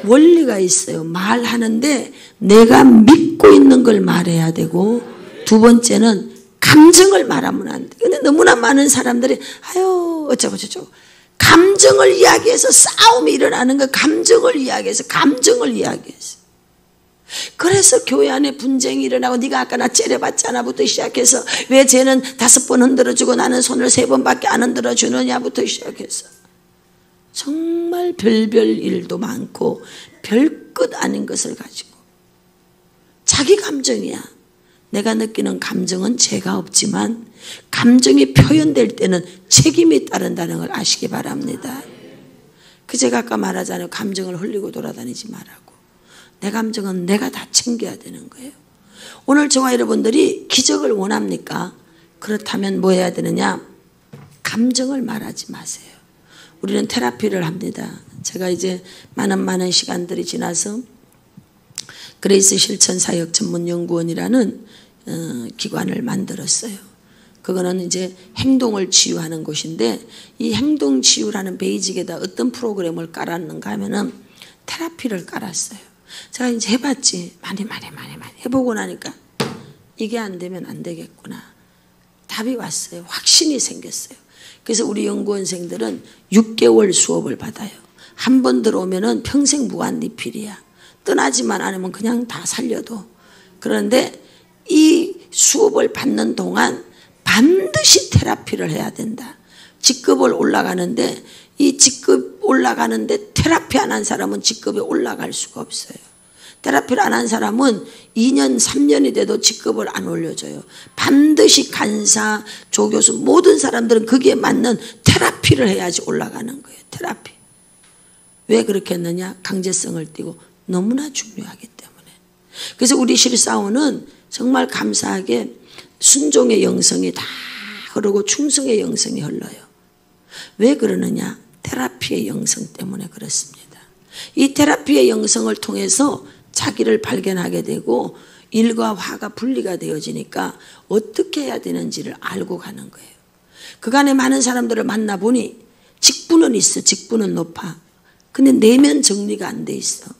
원리가 있어요. 말하는데 내가 믿고 있는 걸 말해야 되고, 두 번째는 감정을 말하면 안 돼. 근데 너무나 많은 사람들이 아유 어쩌고 저쩌고 감정을 이야기해서 싸움이 일어나는 거. 감정을 이야기해서 그래서 교회 안에 분쟁이 일어나고 네가 아까 나 째려봤잖아부터 시작해서 왜 쟤는 5번 흔들어주고 나는 손을 3번밖에 안 흔들어주느냐부터 시작해서 정말 별별 일도 많고 별것 아닌 것을 가지고 자기 감정이야. 내가 느끼는 감정은 죄가 없지만 감정이 표현될 때는 책임이 따른다는 걸 아시기 바랍니다. 그 제가 아까 말하잖아요. 감정을 흘리고 돌아다니지 말라고. 내 감정은 내가 다 챙겨야 되는 거예요. 오늘 저와 여러분들이 기적을 원합니까? 그렇다면 뭐 해야 되느냐? 감정을 말하지 마세요. 우리는 테라피를 합니다. 제가 이제 많은 시간들이 지나서 그레이스 실천사역 전문연구원이라는 기관을 만들었어요. 그거는 이제 행동을 치유하는 곳인데 이 행동 치유라는 베이직에다 어떤 프로그램을 깔았는가 하면은 테라피를 깔았어요. 제가 이제 해봤지. 많이 해보고 나니까 이게 안 되면 안 되겠구나. 답이 왔어요. 확신이 생겼어요. 그래서 우리 연구원생들은 6개월 수업을 받아요. 한 번 들어오면은 평생 무한 리필이야. 떠나지만 않으면 그냥 다 살려도. 그런데 이 수업을 받는 동안 반드시 테라피를 해야 된다. 직급을 올라가는데 이 직급 올라가는데 테라피 안 한 사람은 직급에 올라갈 수가 없어요. 테라피를 안 한 사람은 2년 3년이 돼도 직급을 안 올려줘요. 반드시 간사, 조교수 모든 사람들은 거기에 맞는 테라피를 해야지 올라가는 거예요. 테라피. 왜 그렇게 했느냐? 강제성을 띠고 너무나 중요하기 때문에. 그래서 우리 실사원은 정말 감사하게 순종의 영성이 다 흐르고 충성의 영성이 흘러요. 왜 그러느냐? 테라피의 영성 때문에 그렇습니다. 이 테라피의 영성을 통해서 자기를 발견하게 되고 일과 화가 분리가 되어지니까 어떻게 해야 되는지를 알고 가는 거예요. 그간에 많은 사람들을 만나보니 직분은 있어. 직분은 높아. 근데 내면 정리가 안 돼 있어.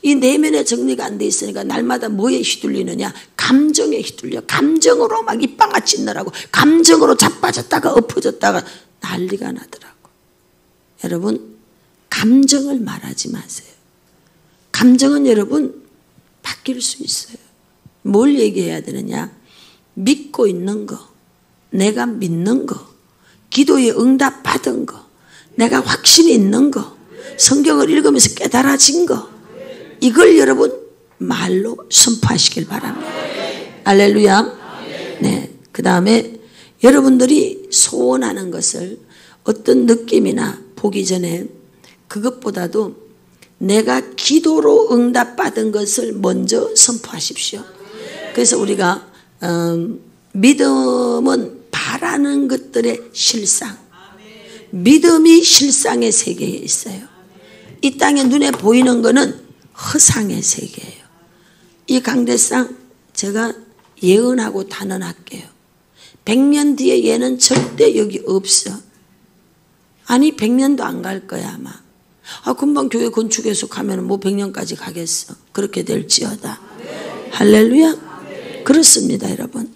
이 내면의 정리가 안 돼 있으니까 날마다 뭐에 휘둘리느냐? 감정에 휘둘려. 감정으로 막 입방아치 있느라고 감정으로 자빠졌다가 엎어졌다가 난리가 나더라고. 여러분, 감정을 말하지 마세요. 감정은 여러분 바뀔 수 있어요. 뭘 얘기해야 되느냐? 믿고 있는 거, 내가 믿는 거, 기도에 응답 받은 거, 내가 확신이 있는 거, 성경을 읽으면서 깨달아진 거, 이걸 여러분 말로 선포하시길 바랍니다. 할렐루야. 네. 그 다음에 여러분들이 소원하는 것을 어떤 느낌이나 보기 전에 그것보다도 내가 기도로 응답받은 것을 먼저 선포하십시오. 그래서 우리가 믿음은 바라는 것들의 실상, 믿음이 실상의 세계에 있어요. 이 땅에 눈에 보이는 것은 허상의 세계예요. 이 강대상 제가 예언하고 단언할게요. 100년 뒤에 얘는 절대 여기 없어. 아니 100년도 안 갈 거야 아마. 금방 교회 건축해서 가면 뭐 100년까지 가겠어. 그렇게 될지어다. 할렐루야. 그렇습니다 여러분.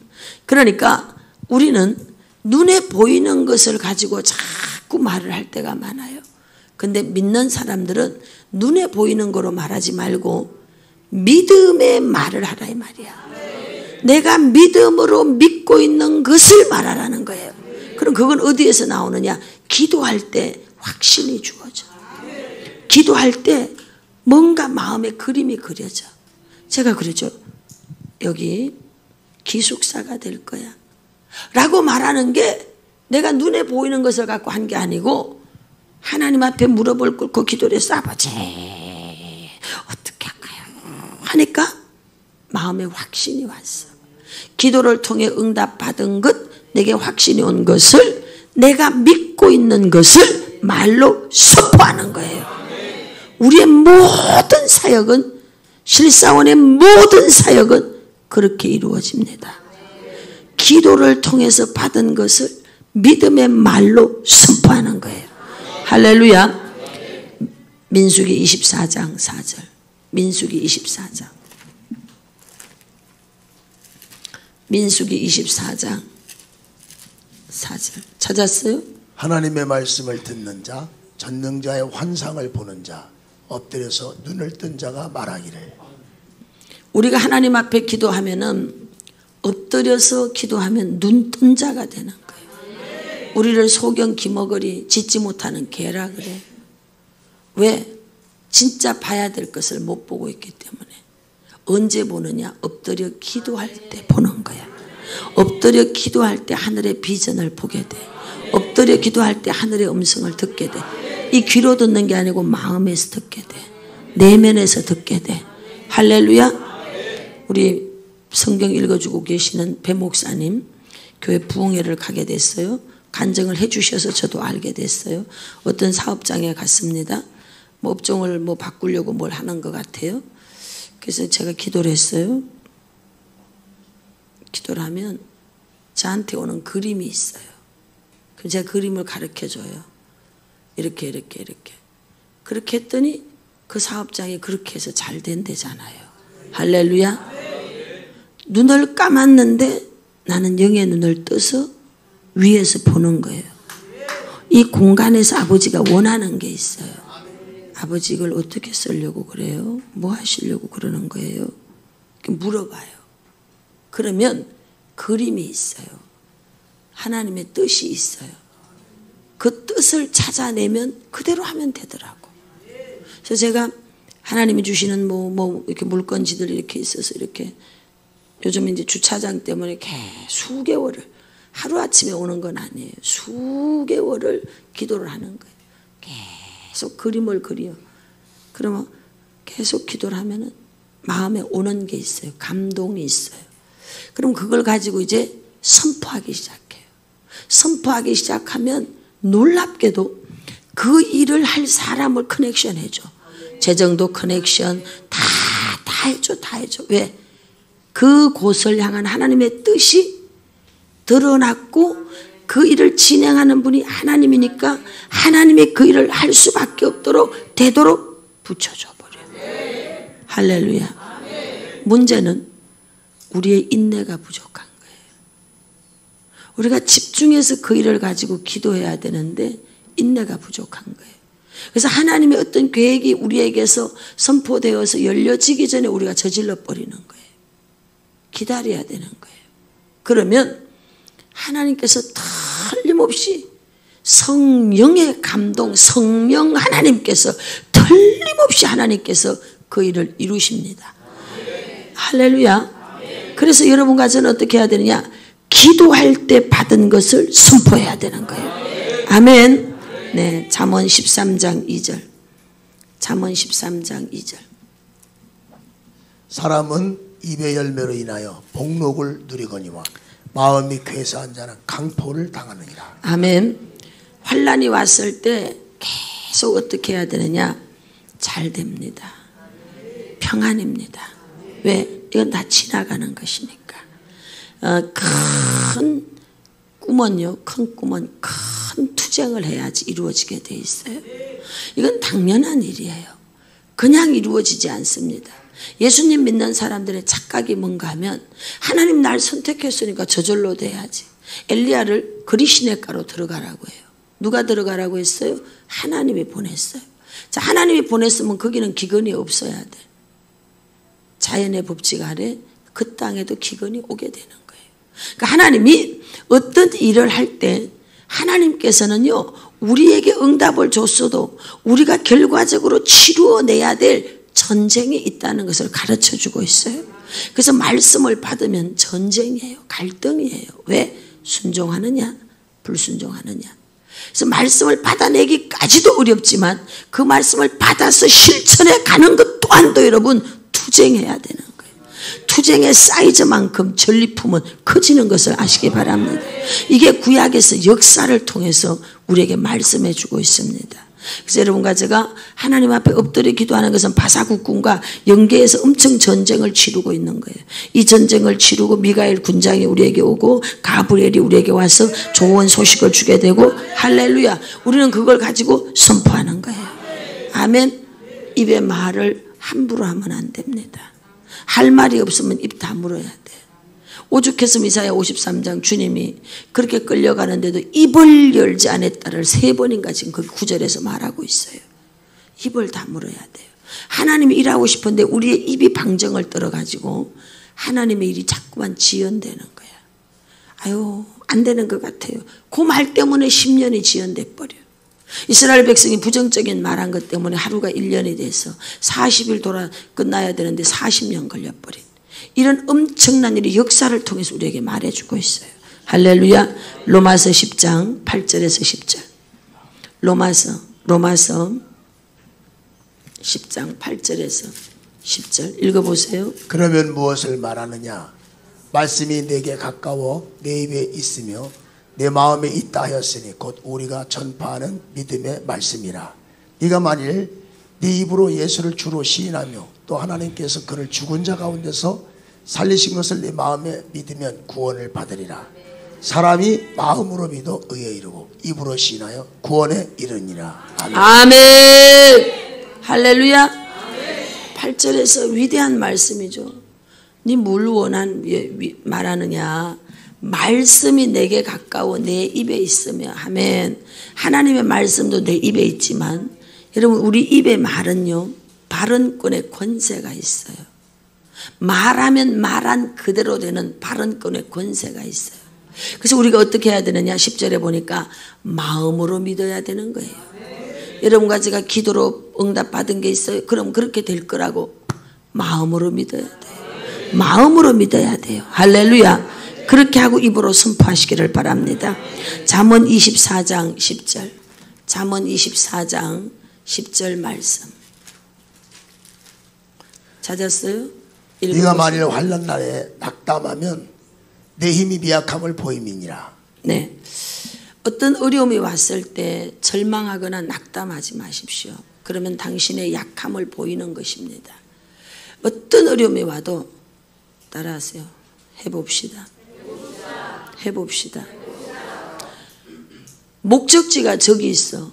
그러니까 우리는 눈에 보이는 것을 가지고 자꾸 말을 할 때가 많아요. 근데 믿는 사람들은 눈에 보이는 거로 말하지 말고 믿음의 말을 하라 이 말이야. 내가 믿음으로 믿고 있는 것을 말하라는 거예요. 그럼 그건 어디에서 나오느냐? 기도할 때 확신이 주어져. 기도할 때 뭔가 마음에 그림이 그려져. 제가 그러죠. 여기 기숙사가 될 거야 라고 말하는 게 내가 눈에 보이는 것을 갖고 한 게 아니고 하나님 앞에 무릎을 꿇고 기도를 해서 아버지 어떻게 할까요? 하니까 마음에 확신이 왔어. 기도를 통해 응답받은 것, 내게 확신이 온 것을 내가 믿고 있는 것을 말로 선포하는 거예요. 우리의 모든 사역은, 실사원의 모든 사역은 그렇게 이루어집니다. 기도를 통해서 받은 것을 믿음의 말로 선포하는 거예요. 할렐루야. 민수기 24장 4절. 민수기 24장. 민수기 24장 4절. 찾았어요? 하나님의 말씀을 듣는 자, 전능자의 환상을 보는 자, 엎드려서 눈을 뜬 자가 말하기를. 우리가 하나님 앞에 기도하면은 엎드려서 기도하면 눈 뜬 자가 되는 거예요. 우리를 소경 기머거리 짓지 못하는 개라 그래. 왜? 진짜 봐야 될 것을 못 보고 있기 때문에. 언제 보느냐? 엎드려 기도할 때 보는 거야. 엎드려 기도할 때 하늘의 비전을 보게 돼. 엎드려 기도할 때 하늘의 음성을 듣게 돼. 이 귀로 듣는 게 아니고 마음에서 듣게 돼. 내면에서 듣게 돼. 할렐루야. 우리 성경 읽어주고 계시는 배 목사님 교회 부흥회를 가게 됐어요. 간증을 해주셔서 저도 알게 됐어요. 어떤 사업장에 갔습니다. 뭐 업종을 뭐 바꾸려고 뭘 하는 것 같아요. 그래서 제가 기도를 했어요. 기도를 하면 저한테 오는 그림이 있어요. 그럼 제가 그림을 가르쳐줘요. 이렇게. 그렇게 했더니 그 사업장이 그렇게 해서 잘 된대잖아요. 할렐루야. 눈을 감았는데 나는 영의 눈을 떠서 위에서 보는 거예요. 이 공간에서 아버지가 원하는 게 있어요. 아버지 이걸 어떻게 쓰려고 그래요? 뭐 하시려고 그러는 거예요? 물어봐요. 그러면 그림이 있어요. 하나님의 뜻이 있어요. 그 뜻을 찾아내면 그대로 하면 되더라고. 그래서 제가 하나님이 주시는 뭐 이렇게 물건지들 이렇게 있어서 이렇게 요즘 이제 주차장 때문에 수개월을 하루아침에 오는 건 아니에요. 수개월을 기도를 하는 거예요. 계속 그림을 그려. 그러면 계속 기도를 하면은 마음에 오는 게 있어요. 감동이 있어요. 그럼 그걸 가지고 이제 선포하기 시작해요. 선포하기 시작하면 놀랍게도 그 일을 할 사람을 커넥션 해줘. 재정도 커넥션, 다 다 해줘, 다 해줘. 왜? 그곳을 향한 하나님의 뜻이 드러났고 그 일을 진행하는 분이 하나님이니까 하나님이 그 일을 할 수밖에 없도록 되도록 붙여줘 버려요. 할렐루야. 문제는 우리의 인내가 부족한 거예요. 우리가 집중해서 그 일을 가지고 기도해야 되는데 인내가 부족한 거예요. 그래서 하나님의 어떤 계획이 우리에게서 선포되어서 열려지기 전에 우리가 저질러 버리는 거예요. 기다려야 되는 거예요. 그러면 하나님께서 틀림없이 성령의 감동, 성령 하나님께서 틀림없이 하나님께서 그 일을 이루십니다. 할렐루야. 그래서 여러분과 저는 어떻게 해야 되느냐? 기도할 때 받은 것을 선포해야 되는 거예요. 아멘. 네, 잠언 13장 2절. 잠언 13장 2절. 사람은 입의 열매로 인하여 복록을 누리거니와 마음이 쾌사한 자는 강포를 당하느니라. 아멘. 환난이 왔을 때 계속 어떻게 해야 되느냐? 잘 됩니다. 평안입니다. 왜? 이건 다 지나가는 것이니까. 큰 꿈은요, 큰 꿈은 큰 투쟁을 해야지 이루어지게 돼 있어요. 이건 당연한 일이에요. 그냥 이루어지지 않습니다. 예수님 믿는 사람들의 착각이 뭔가 하면 하나님 날 선택했으니까 저절로 돼야지. 엘리야를 그리시네가로 들어가라고 해요. 누가 들어가라고 했어요? 하나님이 보냈어요. 자, 하나님이 보냈으면 거기는 기근이 없어야 돼. 자연의 법칙 아래 그 땅에도 기근이 오게 되는 거예요. 그러니까 하나님이 어떤 일을 할 때 하나님께서는요, 우리에게 응답을 줬어도 우리가 결과적으로 치루어내야 될 전쟁이 있다는 것을 가르쳐 주고 있어요. 그래서 말씀을 받으면 전쟁이에요. 갈등이에요. 왜? 순종하느냐? 불순종하느냐? 그래서 말씀을 받아내기까지도 어렵지만 그 말씀을 받아서 실천해 가는 것 또한도 여러분 투쟁해야 되는 거예요. 투쟁의 사이즈만큼 전리품은 커지는 것을 아시기 바랍니다. 이게 구약에서 역사를 통해서 우리에게 말씀해 주고 있습니다. 그래서 여러분과 제가 하나님 앞에 엎드려 기도하는 것은 바사국군과 연계해서 엄청 전쟁을 치르고 있는 거예요. 이 전쟁을 치르고 미가엘 군장이 우리에게 오고 가브리엘이 우리에게 와서 좋은 소식을 주게 되고 할렐루야, 우리는 그걸 가지고 선포하는 거예요. 아멘. 입에 말을 함부로 하면 안 됩니다. 할 말이 없으면 입 다물어야 돼. 오죽했으면 이사야 53장 주님이 그렇게 끌려가는데도 입을 열지 않았다를 3번인가 지금 그 구절에서 말하고 있어요. 입을 다물어야 돼요. 하나님이 일하고 싶은데 우리의 입이 방정을 떨어가지고 하나님의 일이 자꾸만 지연되는 거야. 아유, 안 되는 것 같아요. 그 말 때문에 10년이 지연돼 버려. 이스라엘 백성이 부정적인 말한 것 때문에 하루가 1년이 돼서 40일 돌아 끝나야 되는데 40년 걸려버린 이런 엄청난 일이 역사를 통해서 우리에게 말해주고 있어요. 할렐루야. 로마서 10장 8절에서 10절. 로마서 10장 8절에서 10절 읽어보세요. 그러면 무엇을 말하느냐? 말씀이 내게 가까워 내 입에 있으며 내 마음에 있다 하였으니 곧 우리가 전파하는 믿음의 말씀이라. 네가 만일 네 입으로 예수를 주로 시인하며 또 하나님께서 그를 죽은 자 가운데서 살리신 것을 네 마음에 믿으면 구원을 받으리라. 사람이 마음으로 믿어 의에 이르고 입으로 시인하여 구원에 이르니라. 아멘. 아멘. 할렐루야. 8절에서 위대한 말씀이죠. 네 뭘 말하느냐? 말씀이 내게 가까워 내 입에 있으며. 아멘. 하나님의 말씀도 내 입에 있지만 여러분, 우리 입의 말은요, 발언권의 권세가 있어요. 말하면 말한 그대로 되는 발언권의 권세가 있어요. 그래서 우리가 어떻게 해야 되느냐? 10절에 보니까 마음으로 믿어야 되는 거예요. 여러분과 제가 기도로 응답받은 게 있어요. 그럼 그렇게 될 거라고 마음으로 믿어야 돼요. 마음으로 믿어야 돼요. 할렐루야. 그렇게 하고 입으로 선포하시기를 바랍니다. 잠언 24장 10절. 잠언 24장 10절 말씀. 찾았어요? 네가 만일 환난 날에 낙담하면 내 힘이 미약함을 보임이니라. 네. 어떤 어려움이 왔을 때 절망하거나 낙담하지 마십시오. 그러면 당신의 약함을 보이는 것입니다. 어떤 어려움이 와도 따라하세요. 해봅시다. 해봅시다. 목적지가 저기 있어.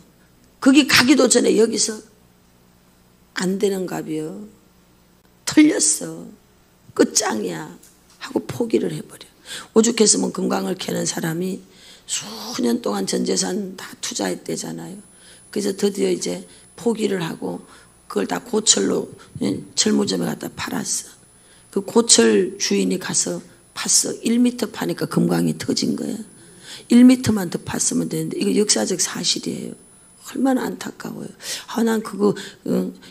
거기 가기도 전에 여기서 안 되는가비요. 틀렸어. 끝장이야. 하고 포기를 해버려. 오죽했으면 금강을 캐는 사람이 수년 동안 전 재산 다 투자했대잖아요. 그래서 드디어 이제 포기를 하고 그걸 다 고철로 철무점에 갖다 팔았어. 그 고철 주인이 가서 팠어. 1m 파니까 금강이 터진 거야. 1m만 더 팠으면 되는데 이거 역사적 사실이에요. 얼마나 안타까워요. 난 그거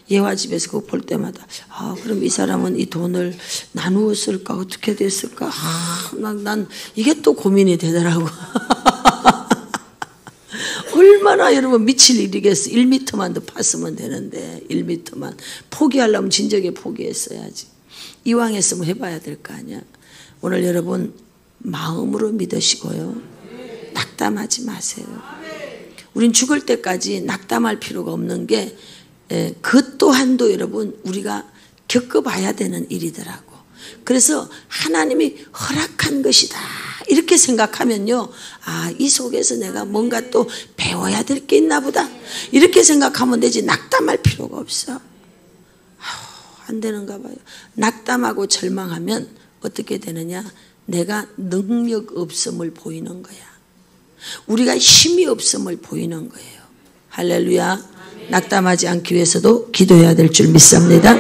예화집에서 그거 볼 때마다 그럼 이 사람은 이 돈을 나누어 쓸까 어떻게 됐을까 난 이게 또 고민이 되더라고. 얼마나 여러분 미칠 일이겠어. 1m만 더 팠으면 되는데 1m만 포기하려면 진작에 포기했어야지. 이왕 했으면 해봐야 될 거 아니야. 오늘 여러분 마음으로 믿으시고요. 낙담하지 마세요. 우린 죽을 때까지 낙담할 필요가 없는 게 그 또한도 여러분 우리가 겪어봐야 되는 일이더라고. 그래서 하나님이 허락한 것이다 이렇게 생각하면요, 이 속에서 내가 뭔가 또 배워야 될 게 있나 보다 이렇게 생각하면 되지 낙담할 필요가 없어. 안 되는가 봐요. 낙담하고 절망하면 어떻게 되느냐, 내가 능력 없음을 보이는 거야. 우리가 힘이 없음을 보이는 거예요. 할렐루야. 낙담하지 않기 위해서도 기도해야 될 줄 믿습니다.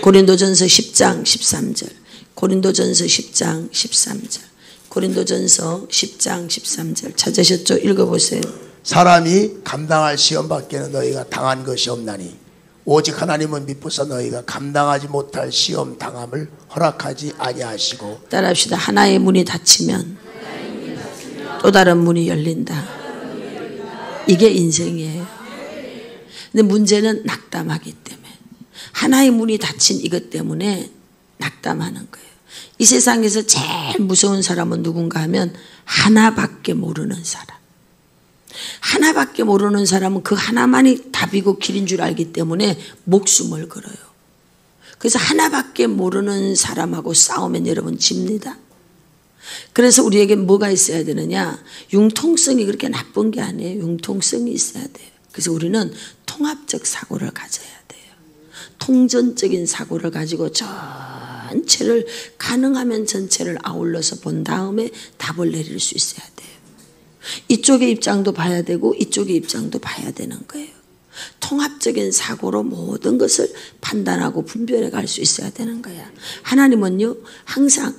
고린도전서 10장 13절. 고린도전서 10장 13절. 고린도전서 10장 13절 찾으셨죠? 읽어보세요. 사람이 감당할 시험 밖에는 너희가 당한 것이 없나니 오직 하나님은 미쁘사 너희가 감당하지 못할 시험 당함을 허락하지 아니하시고. 따라합시다. 하나의 문이 닫히면 또 다른 문이 열린다. 이게 인생이에요. 근데 문제는 낙담하기 때문에, 하나의 문이 닫힌 이것 때문에 낙담하는 거예요. 이 세상에서 제일 무서운 사람은 누군가 하면 하나밖에 모르는 사람. 하나밖에 모르는 사람은 그 하나만이 답이고 길인 줄 알기 때문에 목숨을 걸어요. 그래서 하나밖에 모르는 사람하고 싸우면 여러분 집니다. 그래서 우리에게 뭐가 있어야 되느냐, 융통성이 그렇게 나쁜 게 아니에요. 융통성이 있어야 돼요. 그래서 우리는 통합적 사고를 가져야 돼요. 통전적인 사고를 가지고 전체를, 가능하면 전체를 아울러서 본 다음에 답을 내릴 수 있어야 돼요. 이쪽의 입장도 봐야 되고 이쪽의 입장도 봐야 되는 거예요. 통합적인 사고로 모든 것을 판단하고 분별해 갈 수 있어야 되는 거야. 하나님은요, 항상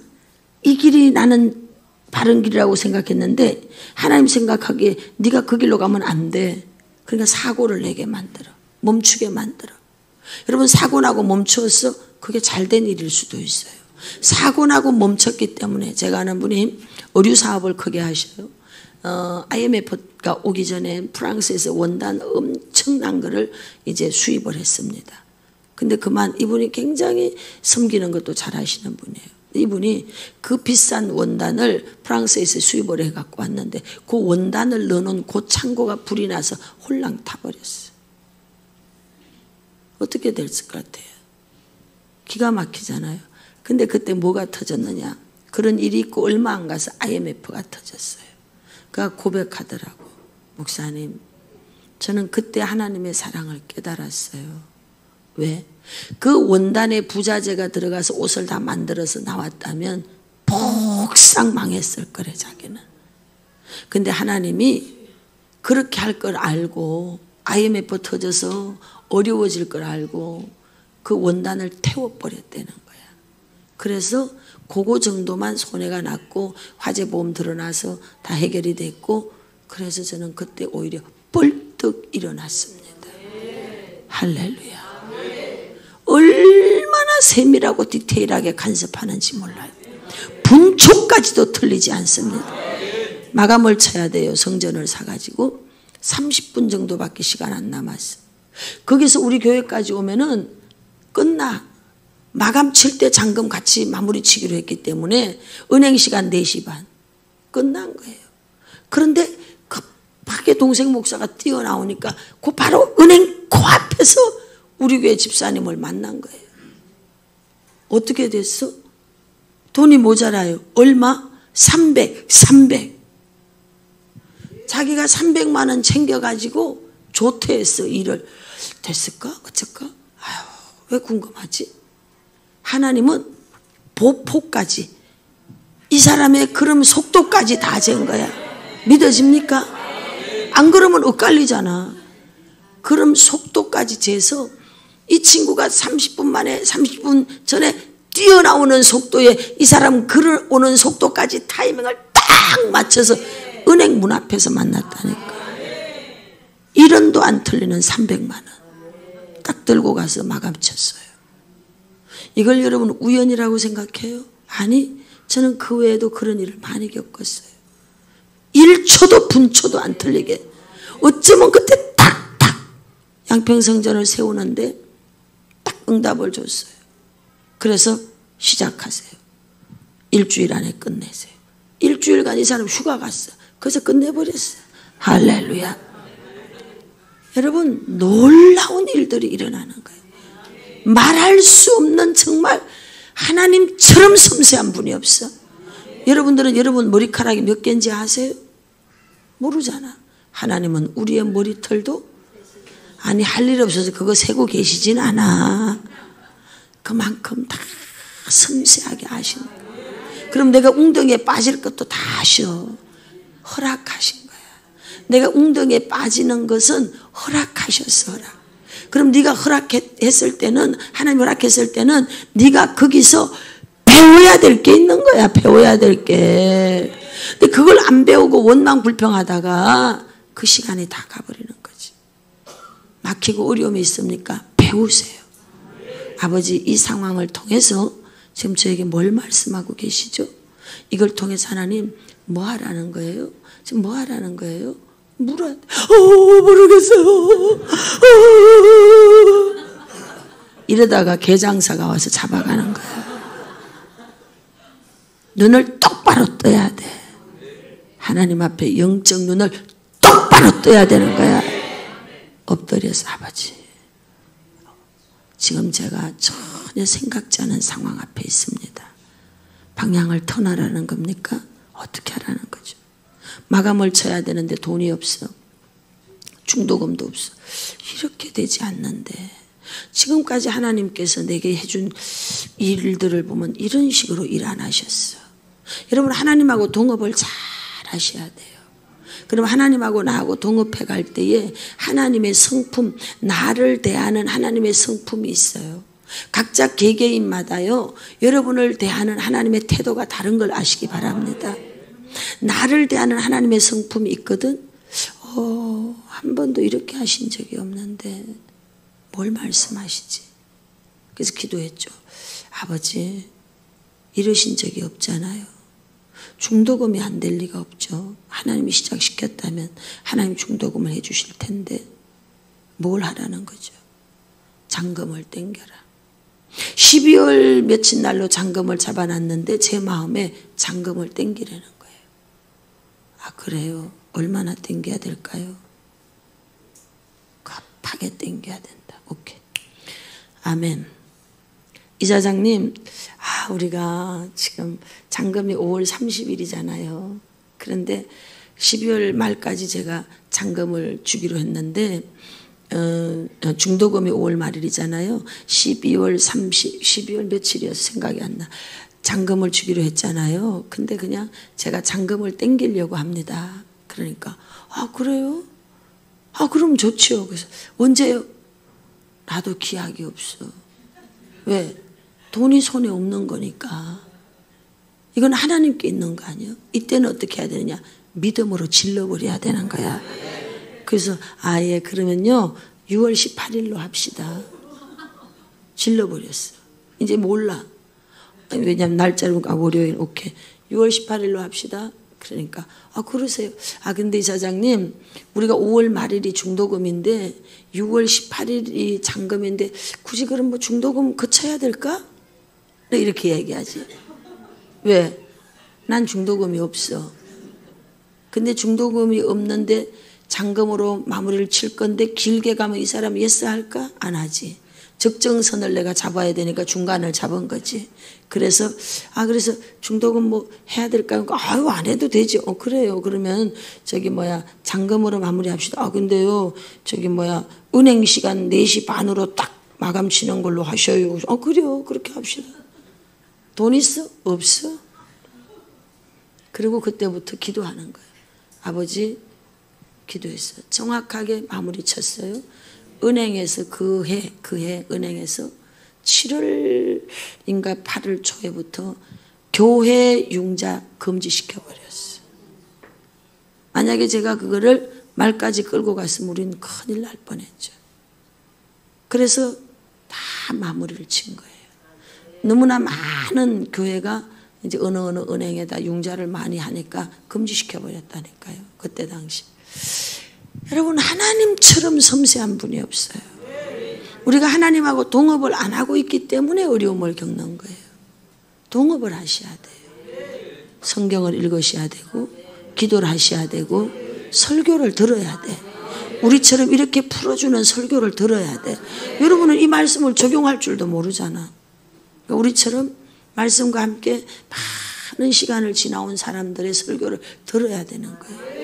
이 길이 나는 바른 길이라고 생각했는데 하나님 생각하기에 네가 그 길로 가면 안 돼. 그러니까 사고를 내게 만들어. 멈추게 만들어. 여러분, 사고 나고 멈춰서 그게 잘된 일일 수도 있어요. 사고 나고 멈췄기 때문에, 제가 아는 분이 의류 사업을 크게 하셔요. IMF가 오기 전에 프랑스에서 원단 엄청난 거를 이제 수입을 했습니다. 근데 그만 이분이 굉장히 섬기는 것도 잘 하시는 분이에요. 이분이 그 비싼 원단을 프랑스에서 수입을 해갖고 왔는데 그 원단을 넣어놓은 그 창고가 불이 나서 홀랑 타버렸어요. 어떻게 됐을 것 같아요? 기가 막히잖아요. 근데 그때 뭐가 터졌느냐, 그런 일이 있고 얼마 안 가서 IMF가 터졌어요. 그가 고백하더라고. 목사님, 저는 그때 하나님의 사랑을 깨달았어요. 왜? 그 원단에 부자재가 들어가서 옷을 다 만들어서 나왔다면 폭삭 망했을 거래, 자기는. 근데 하나님이 그렇게 할 걸 알고, IMF 터져서 어려워질 걸 알고 그 원단을 태워버렸다는 거야. 그래서 그거 정도만 손해가 났고 화재보험 드러나서 다 해결이 됐고, 그래서 저는 그때 오히려 벌떡 일어났습니다. 할렐루야. 얼마나 세밀하고 디테일하게 간섭하는지 몰라요. 분초까지도 틀리지 않습니다. 마감을 쳐야 돼요. 성전을 사가지고 30분 정도밖에 시간 안 남았어. 거기서 우리 교회까지 오면은 끝나. 마감 칠 때 잔금 같이 마무리 치기로 했기 때문에 은행 시간 4시 반 끝난 거예요. 그런데 급하게 동생 목사가 뛰어나오니까 그 바로 은행 코앞에서 우리 교회 집사님을 만난 거예요. 어떻게 됐어? 돈이 모자라요. 얼마? 300. 자기가 300만 원 챙겨가지고 조퇴했어. 일을. 됐을까? 어쩔까? 아유, 왜 궁금하지? 하나님은 보포까지, 이 사람의 걸음 속도까지 다 잰 거야. 믿어집니까? 안 그러면 엇갈리잖아. 걸음 속도까지 재서 이 친구가 30분 전에 뛰어나오는 속도에 이 사람 걸어오는 속도까지 타이밍을 딱 맞춰서 은행 문 앞에서 만났다니까. 1원도 안 틀리는 300만 원 딱 들고 가서 마감 쳤어요. 이걸 여러분 우연이라고 생각해요? 아니, 저는 그 외에도 그런 일을 많이 겪었어요. 1초도 분초도 안 틀리게. 어쩌면 그때 딱딱 양평성전을 세우는데 딱 응답을 줬어요. 그래서 시작하세요. 일주일 안에 끝내세요. 일주일간 이 사람 휴가 갔어. 그래서 끝내버렸어요. 할렐루야. 여러분, 놀라운 일들이 일어나는 거예요. 말할 수 없는, 정말 하나님처럼 섬세한 분이 없어. 여러분들은 여러분 머리카락이 몇 개인지 아세요? 모르잖아. 하나님은 우리의 머리털도, 아니, 할 일 없어서 그거 세고 계시진 않아. 그만큼 다 섬세하게 아시는 거예요. 그럼 내가 웅덩이에 빠질 것도 다 아셔. 허락하신 거야. 내가 웅덩이에 빠지는 것은 허락하셨어. 허락. 그럼 네가 허락했을 때는, 하나님 허락했을 때는 네가 거기서 배워야 될 게 있는 거야. 배워야 될 게. 근데 그걸 안 배우고 원망 불평하다가 그 시간이 다 가버리는 거지. 막히고 어려움이 있습니까? 배우세요. 아버지, 이 상황을 통해서 지금 저에게 뭘 말씀하고 계시죠? 이걸 통해서 하나님 뭐 하라는 거예요? 지금 뭐 하라는 거예요? 모르겠어요. 이러다가 개장사가 와서 잡아가는 거야. 눈을 똑바로 떠야 돼. 하나님 앞에 영적 눈을 똑바로 떠야 되는 거야. 엎드려서, 아버지, 지금 제가 전혀 생각지 않은 상황 앞에 있습니다. 방향을 터나라는 겁니까? 어떻게 하라는 거죠? 마감을 쳐야 되는데 돈이 없어. 중도금도 없어. 이렇게 되지 않는데, 지금까지 하나님께서 내게 해준 일들을 보면 이런 식으로 일 안 하셨어. 여러분, 하나님하고 동업을 잘 하셔야 돼요. 그럼 하나님하고 나하고 동업해 갈 때에 하나님의 성품, 나를 대하는 하나님의 성품이 있어요. 각자 개개인마다요, 여러분을 대하는 하나님의 태도가 다른 걸 아시기 바랍니다. 나를 대하는 하나님의 성품이 있거든. 한 번도 이렇게 하신 적이 없는데 뭘 말씀하시지? 그래서 기도했죠. 아버지, 이러신 적이 없잖아요. 중도금이 안 될 리가 없죠. 하나님이 시작시켰다면 하나님 중도금을 해주실 텐데 뭘 하라는 거죠? 잔금을 땡겨라. 12월 며칠 날로 잔금을 잡아놨는데 제 마음에 잔금을 땡기라는 거예요. 아, 그래요? 얼마나 땡겨야 될까요? 급하게 땡겨야 된다. 오케이. 아멘. 이사장님, 우리가 지금 잔금이 5월 30일이잖아요. 그런데 12월 말까지 제가 잔금을 주기로 했는데, 중도금이 5월 말일이잖아요. 12월 며칠이어서 생각이 안 나. 잔금을 주기로 했잖아요. 근데 그냥 제가 잔금을 땡기려고 합니다. 그러니까, 그래요? 그럼 좋지요. 그래서, 언제요? 나도 기약이 없어. 왜? 돈이 손에 없는 거니까. 이건 하나님께 있는 거 아니에요? 이때는 어떻게 해야 되느냐? 믿음으로 질러버려야 되는 거야. 그래서 예, 그러면요 6월 18일로 합시다. 질러버렸어. 이제 몰라. 왜냐면 날짜를 월요일. 오케이. 6월 18일로 합시다. 그러니까 그러세요. 근데 이사장님, 우리가 5월 말일이 중도금인데 6월 18일이 잔금인데 굳이 그럼 뭐 중도금 거쳐야 될까? 이렇게 얘기하지. 왜? 난 중도금이 없어. 근데 중도금이 없는데 잔금으로 마무리를 칠 건데 길게 가면 이 사람 예스 할까? 안 하지. 적정선을 내가 잡아야 되니까 중간을 잡은 거지. 그래서 그래서 중독은 뭐 해야 될까요? 아유 안 해도 되지. 그래요. 그러면 잔금으로 마무리합시다. 근데요 은행 시간 4시 반으로 딱 마감 치는 걸로 하셔요. 그래요. 그렇게 합시다. 돈 있어? 없어? 그리고 그때부터 기도하는 거예요. 아버지 기도했어요. 정확하게 마무리 쳤어요. 은행에서 그 해 은행에서 7월인가 8월 초에부터 교회 융자 금지시켜버렸어. 만약에 제가 그거를 말까지 끌고 갔으면 우리는 큰일 날 뻔했죠. 그래서 다 마무리를 친 거예요. 너무나 많은 교회가 이제 어느 은행에다 융자를 많이 하니까 금지시켜버렸다니까요. 그때 당시. 여러분 하나님처럼 섬세한 분이 없어요. 우리가 하나님하고 동업을 안 하고 있기 때문에 어려움을 겪는 거예요. 동업을 하셔야 돼요. 성경을 읽으셔야 되고 기도를 하셔야 되고 설교를 들어야 돼. 우리처럼 이렇게 풀어주는 설교를 들어야 돼. 여러분은 이 말씀을 적용할 줄도 모르잖아. 그러니까 우리처럼 말씀과 함께 많은 시간을 지나온 사람들의 설교를 들어야 되는 거예요.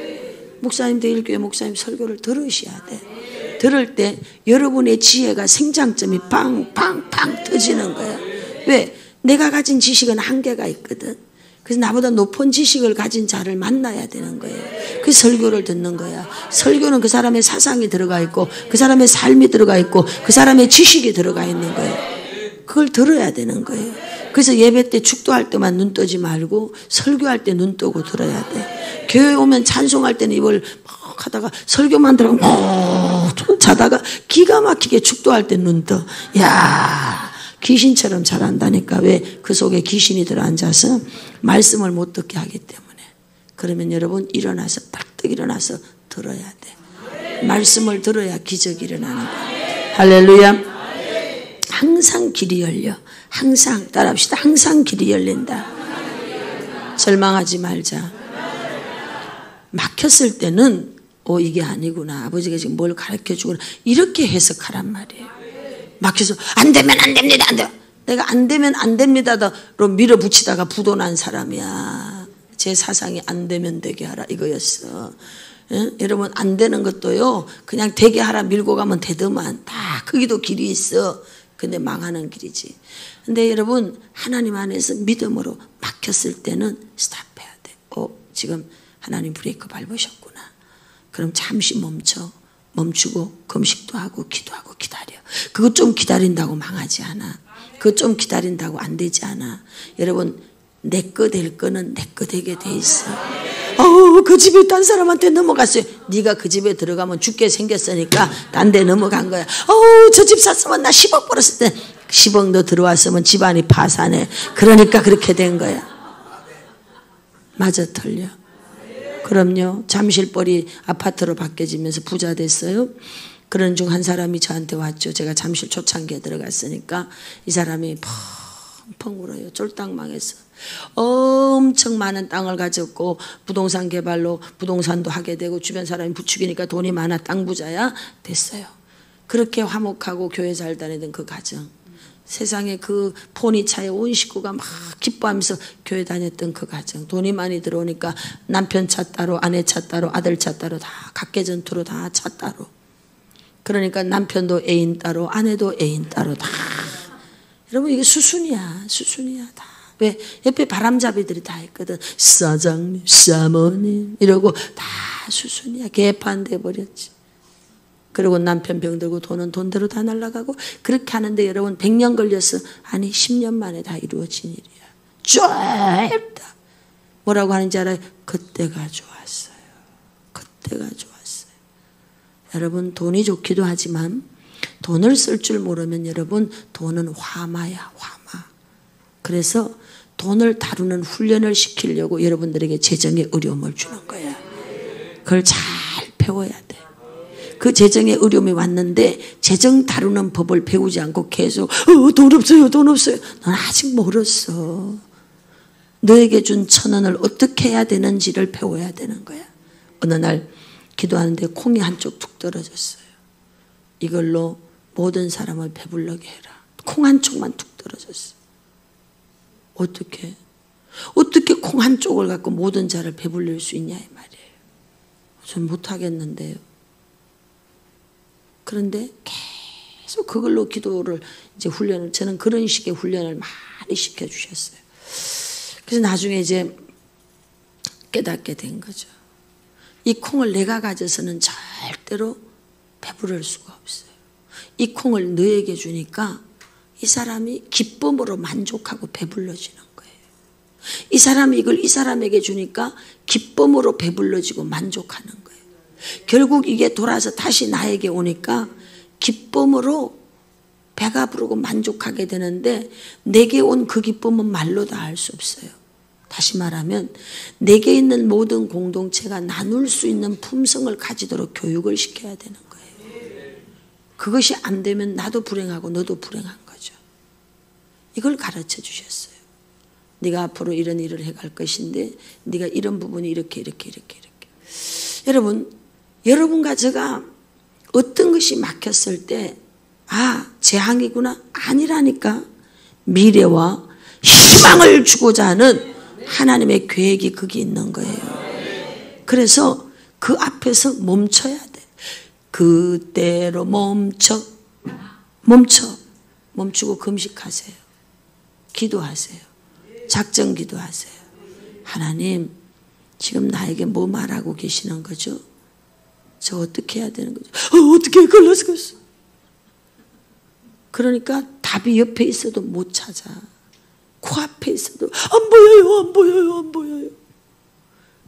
목사님 대일교회 목사님 설교를 들으셔야 돼. 들을 때 여러분의 지혜가 생장점이 빵빵빵 터지는 거예요. 왜? 내가 가진 지식은 한계가 있거든. 그래서 나보다 높은 지식을 가진 자를 만나야 되는 거예요. 그 설교를 듣는 거야. 설교는 그 사람의 사상이 들어가 있고 그 사람의 삶이 들어가 있고 그 사람의 지식이 들어가 있는 거예요. 그걸 들어야 되는 거예요. 그래서 예배 때 축도할 때만 눈 뜨지 말고 설교할 때 눈 뜨고 들어야 돼. 교회 오면 찬송할 때는 입을 막 하다가 설교만 들으면 자다가 기가 막히게 축도할 때 눈 떠. 야, 귀신처럼 잘한다니까. 왜? 그 속에 귀신이 들어앉아서 말씀을 못 듣게 하기 때문에. 그러면 여러분 일어나서 벌떡 일어나서 들어야 돼. 말씀을 들어야 기적이 일어나는 거야. 할렐루야. 항상 길이 열려. 항상 따라합시다. 항상 길이 열린다. 절망하지 말자. 막혔을 때는 이게 아니구나. 아버지가 지금 뭘 가르쳐주구나. 이렇게 해석하란 말이에요. 막혀서 안 되면 안 됩니다. 안 돼요. 내가 안 되면 안 됩니다로 밀어붙이다가 부도난 사람이야. 제 사상이 안 되면 되게 하라 이거였어. 예? 여러분 안 되는 것도요. 그냥 되게 하라 밀고 가면 되더만. 다 거기도 길이 있어. 근데 망하는 길이지. 근데 여러분 하나님 안에서 믿음으로 막혔을 때는 스탑해야 돼. 지금 하나님 브레이크 밟으셨구나. 그럼 잠시 멈추고 금식도 하고 기도하고 기다려. 그거 좀 기다린다고 망하지 않아. 그거 좀 기다린다고 안 되지 않아. 여러분 내 거 될 거는 내 거 되게 돼 있어. 그 집이 딴 사람한테 넘어갔어요. 네가 그 집에 들어가면 죽게 생겼으니까 딴 데 넘어간 거야. 저 집 샀으면 나 10억 벌었을 때 10억 너 들어왔으면 집안이 파산해. 그러니까 그렇게 된 거야. 맞아 틀려? 그럼요. 잠실벌이 아파트로 바뀌어지면서 부자 됐어요. 그런 중 한 사람이 저한테 왔죠. 제가 잠실 초창기에 들어갔으니까 이 사람이 펑펑 울어요. 쫄딱 망했어. 엄청 많은 땅을 가졌고 부동산 개발로 부동산도 하게 되고 주변 사람이 부추기니까 돈이 많아 땅 부자야 됐어요. 그렇게 화목하고 교회 잘 다니던 그 가정, 세상에 그 포니차에 온 식구가 막 기뻐하면서 교회 다녔던 그 가정, 돈이 많이 들어오니까 남편 차 따로 아내 차 따로 아들 차 따로 다 각계전투로 다 차 따로. 그러니까 남편도 애인 따로 아내도 애인 따로 다. 여러분 이게 수순이야 다. 왜? 옆에 바람잡이들이 다 있거든. 사장님, 사모님 이러고 다 수순이야. 개판돼 버렸지. 그리고 남편 병들고 돈은 돈대로 다 날아가고 그렇게 하는데 여러분 100년 걸렸어. 아니 10년 만에 다 이루어진 일이야. 쫙다. 뭐라고 하는지 알아요? 그때가 좋았어요. 그때가 좋았어요. 여러분 돈이 좋기도 하지만 돈을 쓸 줄 모르면 여러분 돈은 화마야 화마. 그래서 돈을 다루는 훈련을 시키려고 여러분들에게 재정의 어려움을 주는 거야. 그걸 잘 배워야 돼. 그 재정의 어려움이 왔는데 재정 다루는 법을 배우지 않고 계속 돈 없어요 돈 없어요. 넌 아직 멀었어. 너에게 준 1,000원을 어떻게 해야 되는지를 배워야 되는 거야. 어느 날 기도하는데 콩이 한쪽 툭 떨어졌어요. 이걸로 모든 사람을 배불러게 해라. 콩 한 쪽만 툭 떨어졌어. 어떻게 콩 한 쪽을 갖고 모든 자를 배불릴 수 있냐 이 말이에요. 전 못하겠는데요. 그런데 계속 그걸로 기도를 이제 훈련을, 저는 그런 식의 훈련을 많이 시켜주셨어요. 그래서 나중에 이제 깨닫게 된 거죠. 이 콩을 내가 가져서는 절대로 배부를 수가 없어요. 이 콩을 너에게 주니까 이 사람이 기쁨으로 만족하고 배불러지는 거예요. 이 사람이 이걸 이 사람에게 주니까 기쁨으로 배불러지고 만족하는 거예요. 결국 이게 돌아서 다시 나에게 오니까 기쁨으로 배가 부르고 만족하게 되는데, 내게 온 그 기쁨은 말로 다 할 수 없어요. 다시 말하면 내게 있는 모든 공동체가 나눌 수 있는 품성을 가지도록 교육을 시켜야 되는 거예요. 그것이 안 되면 나도 불행하고 너도 불행한 거죠. 이걸 가르쳐 주셨어요. 네가 앞으로 이런 일을 해갈 것인데 네가 이런 부분이 이렇게. 여러분과 제가 어떤 것이 막혔을 때 재앙이구나, 아니라니까. 미래와 희망을 주고자 하는 하나님의 계획이 거기 있는 거예요. 그래서 그 앞에서 멈춰야 돼. 그때로 멈추고 금식하세요. 기도하세요. 작정 기도하세요. 하나님, 지금 나에게 뭐 말하고 계시는 거죠? 저 어떻게 해야 되는 거죠? 어떻게 걸렸어? 그러니까 답이 옆에 있어도 못 찾아. 코앞에 있어도 안 보여요.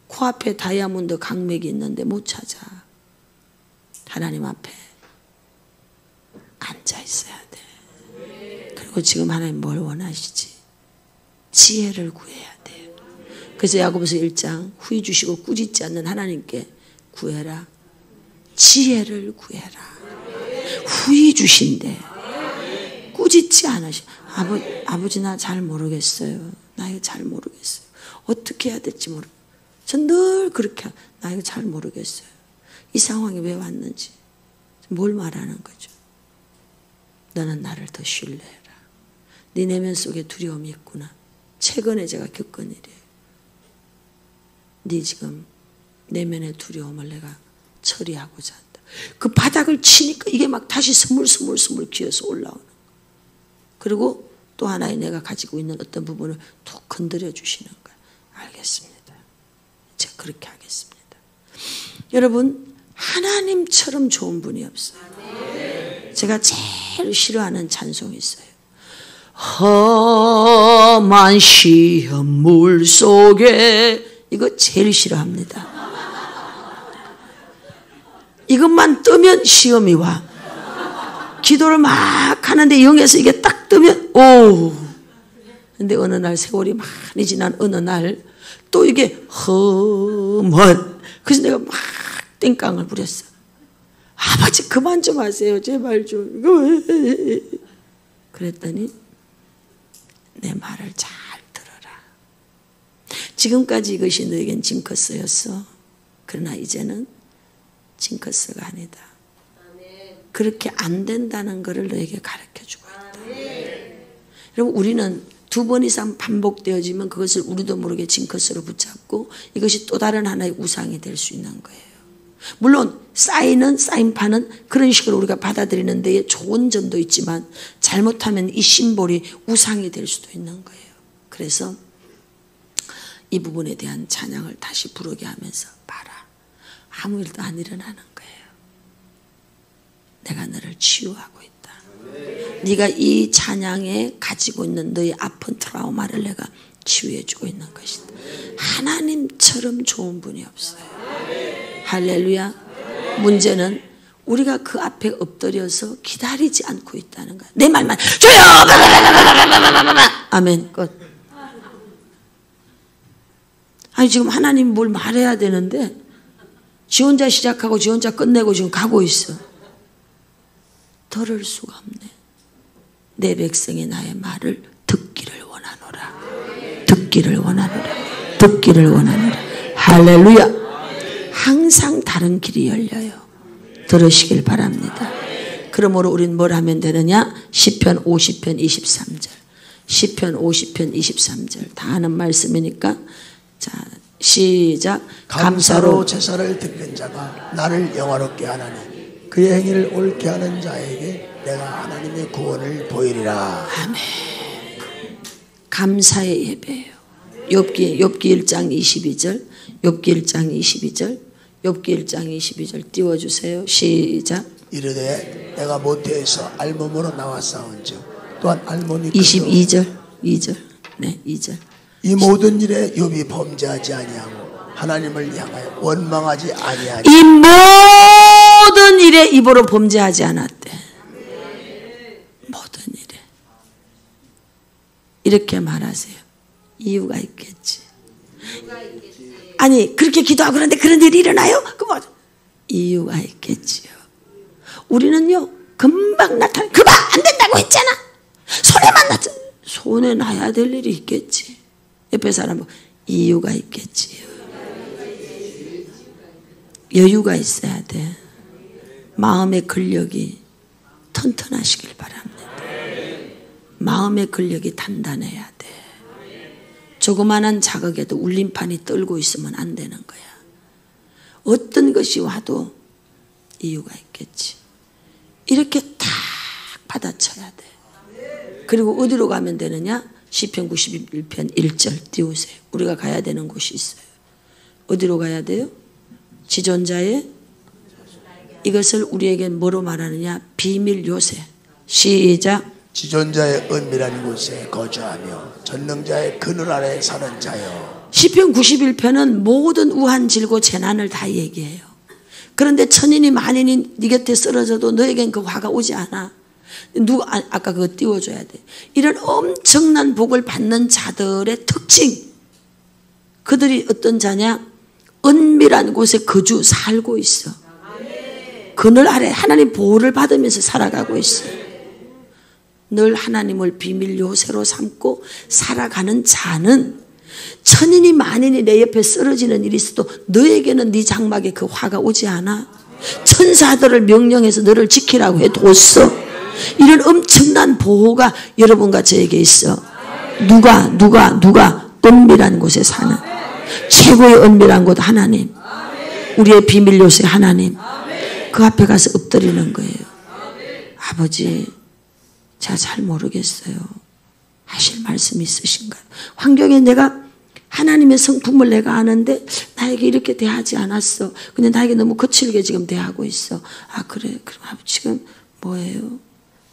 코앞에 다이아몬드 강맥이 있는데 못 찾아. 하나님 앞에 앉아 있어야 돼. 그리고 지금 하나님 뭘 원하시지? 지혜를 구해야 돼요. 그래서 야고보서 1장 후히 주시고 꾸짖지 않는 하나님께 구해라. 지혜를 구해라. 후히 주신대. 꾸짖지 않으시. 아버지 나 잘 모르겠어요. 나 이거 잘 모르겠어요. 어떻게 해야 될지 모르겠어요. 전 늘 그렇게 나 이거 잘 모르겠어요. 이 상황이 왜 왔는지. 뭘 말하는 거죠? 너는 나를 더 신뢰해라. 네 내면 속에 두려움이 있구나. 최근에 제가 겪은 일이에요. 네 지금 내면의 두려움을 내가 처리하고자 한다. 그 바닥을 치니까 이게 막 다시 스물스물 기어서 올라오는 거예요. 그리고 또 하나의 내가 가지고 있는 어떤 부분을 툭 건드려 주시는 거예요. 알겠습니다. 제가 그렇게 하겠습니다. 여러분, 하나님처럼 좋은 분이 없어요. 제가 제일 싫어하는 찬송이 있어요. 험한 시험 물 속에, 이거 제일 싫어합니다. 이것만 뜨면 시험이 와. 기도를 막 하는데 영에서 이게 딱 뜨면 근데 어느 날 세월이 많이 지난 어느 날 또 이게 험한, 그래서 내가 막 땡깡을 부렸어. 아버지 그만 좀 하세요. 제발 좀. 그랬더니 내 말을 잘 들어라. 지금까지 이것이 너에겐 징커스였어. 그러나 이제는 징커스가 아니다. 그렇게 안 된다는 것을 너에게 가르쳐주고 있다. 여러분, 우리는 2번 이상 반복되어지면 그것을 우리도 모르게 징커스로 붙잡고 이것이 또 다른 하나의 우상이 될 수 있는 거예요. 물론 사인판은 그런 식으로 우리가 받아들이는 데에 좋은 점도 있지만 잘못하면 이 심볼이 우상이 될 수도 있는 거예요. 그래서 이 부분에 대한 찬양을 다시 부르게 하면서 봐라. 아무 일도 안 일어나는 거예요. 내가 너를 치유하고 있다. 네가 이 찬양에 가지고 있는 너의 아픈 트라우마를 내가 치유해주고 있는 것이다. 하나님처럼 좋은 분이 없어요. 할렐루야. 문제는 우리가 그 앞에 엎드려서 기다리지 않고 있다는 거야. 내 말만 줘요. 아멘. 끝. 아니 지금 하나님 뭘 말해야 되는데 지 혼자 시작하고 지 혼자 끝내고 지금 가고 있어. 들을 수가 없네. 내 백성이 나의 말을 듣기를 원하노라. 듣기를 원하노라. 듣기를 원하노라. 할렐루야. 항상 다른 길이 열려요. 들으시길 바랍니다. 그러므로 우리는 뭘 하면 되느냐? 시편 50편 23절. 시편 50편 23절. 다 아는 말씀이니까. 자, 시작. 감사로 제사를 드리는 자가 나를 영화롭게 하나니 그의 행위를 옳게 하는 자에게 내가 하나님의 구원을 보이리라. 아멘. 감사의 예배예요. 욥기 1장 22절. 욥기 1장 22절. 욥기 1장 22절 띄워주세요. 시작. 이르되 내가 모태에서 알몸으로 나왔사온즉 또한 알몸이 22절 2절. 네, 2절. 이 모든 일에 욥이 범죄하지 아니하고 하나님을 향하여 원망하지 아니하니 이 모든 일에 입으로 범죄하지 않았대. 모든 일에. 이렇게 말하세요. 이유가 있겠지. 아니 그렇게 기도하고 그런데 그런 일이 일어나요? 그 뭐 이유가 있겠지요. 우리는요 금방 나타나. 그만 안 된다고 했잖아. 손해만 났잖아. 손해 나야 될 일이 있겠지. 옆에 사람은 이유가 있겠지요. 여유가 있어야 돼. 마음의 근력이 튼튼하시길 바랍니다. 마음의 근력이 단단해야 돼. 조그만한 자극에도 울림판이 떨고 있으면 안 되는 거야. 어떤 것이 와도 이유가 있겠지. 이렇게 탁 받아쳐야 돼. 그리고 어디로 가면 되느냐? 시편 91편 1절 띄우세요. 우리가 가야 되는 곳이 있어요. 어디로 가야 돼요? 지존자의 이것을 우리에게 뭐로 말하느냐? 비밀 요새. 시작. 지존자의 은밀한 곳에 거주하며 전능자의 그늘 아래 사는 자여. 시편 91편은 모든 우한 질고 재난을 다 얘기해요. 그런데 천인이 만인이 네 곁에 쓰러져도 너에겐 그 화가 오지 않아. 아까 그거 띄워줘야 돼. 이런 엄청난 복을 받는 자들의 특징. 그들이 어떤 자냐? 은밀한 곳에 살고 있어. 그늘 아래 하나님 보호를 받으면서 살아가고 있어. 늘 하나님을 비밀 요새로 삼고 살아가는 자는 천인이 만인이 내 옆에 쓰러지는 일이 있어도 너에게는 네 장막에 그 화가 오지 않아. 천사들을 명령해서 너를 지키라고 해뒀어. 이런 엄청난 보호가 여러분과 저에게 있어. 누가 은밀한 곳에 사는 최고의 은밀한 곳 하나님. 우리의 비밀 요새 하나님. 그 앞에 가서 엎드리는 거예요. 아버지, 제가 잘 모르겠어요. 하실 말씀이 있으신가요? 환경에 내가 하나님의 성품을 내가 아는데 나에게 이렇게 대하지 않았어. 근데 나에게 너무 거칠게 지금 대하고 있어. 아 그래? 그럼 지금 뭐예요?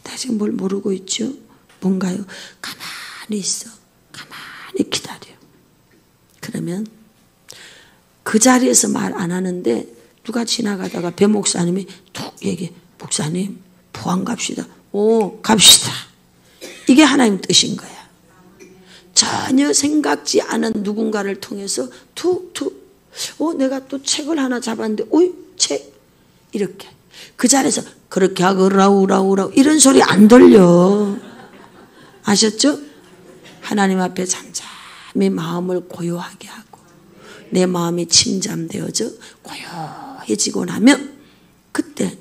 나 지금 뭘 모르고 있죠? 뭔가요? 가만히 있어. 가만히 기다려. 그러면 그 자리에서 말 안 하는데 누가 지나가다가 배 목사님이 툭 얘기해. 목사님 포항 갑시다. 오 갑시다. 이게 하나님 뜻인 거야. 전혀 생각지 않은 누군가를 통해서 툭툭 내가 또 책을 하나 잡았는데 오이 책 이렇게 그 자리에서 그렇게 하고 라우 이런 소리 안 들려. 아셨죠? 하나님 앞에 잠잠히 마음을 고요하게 하고 내 마음이 침잠되어져 고요해지고 나면 그때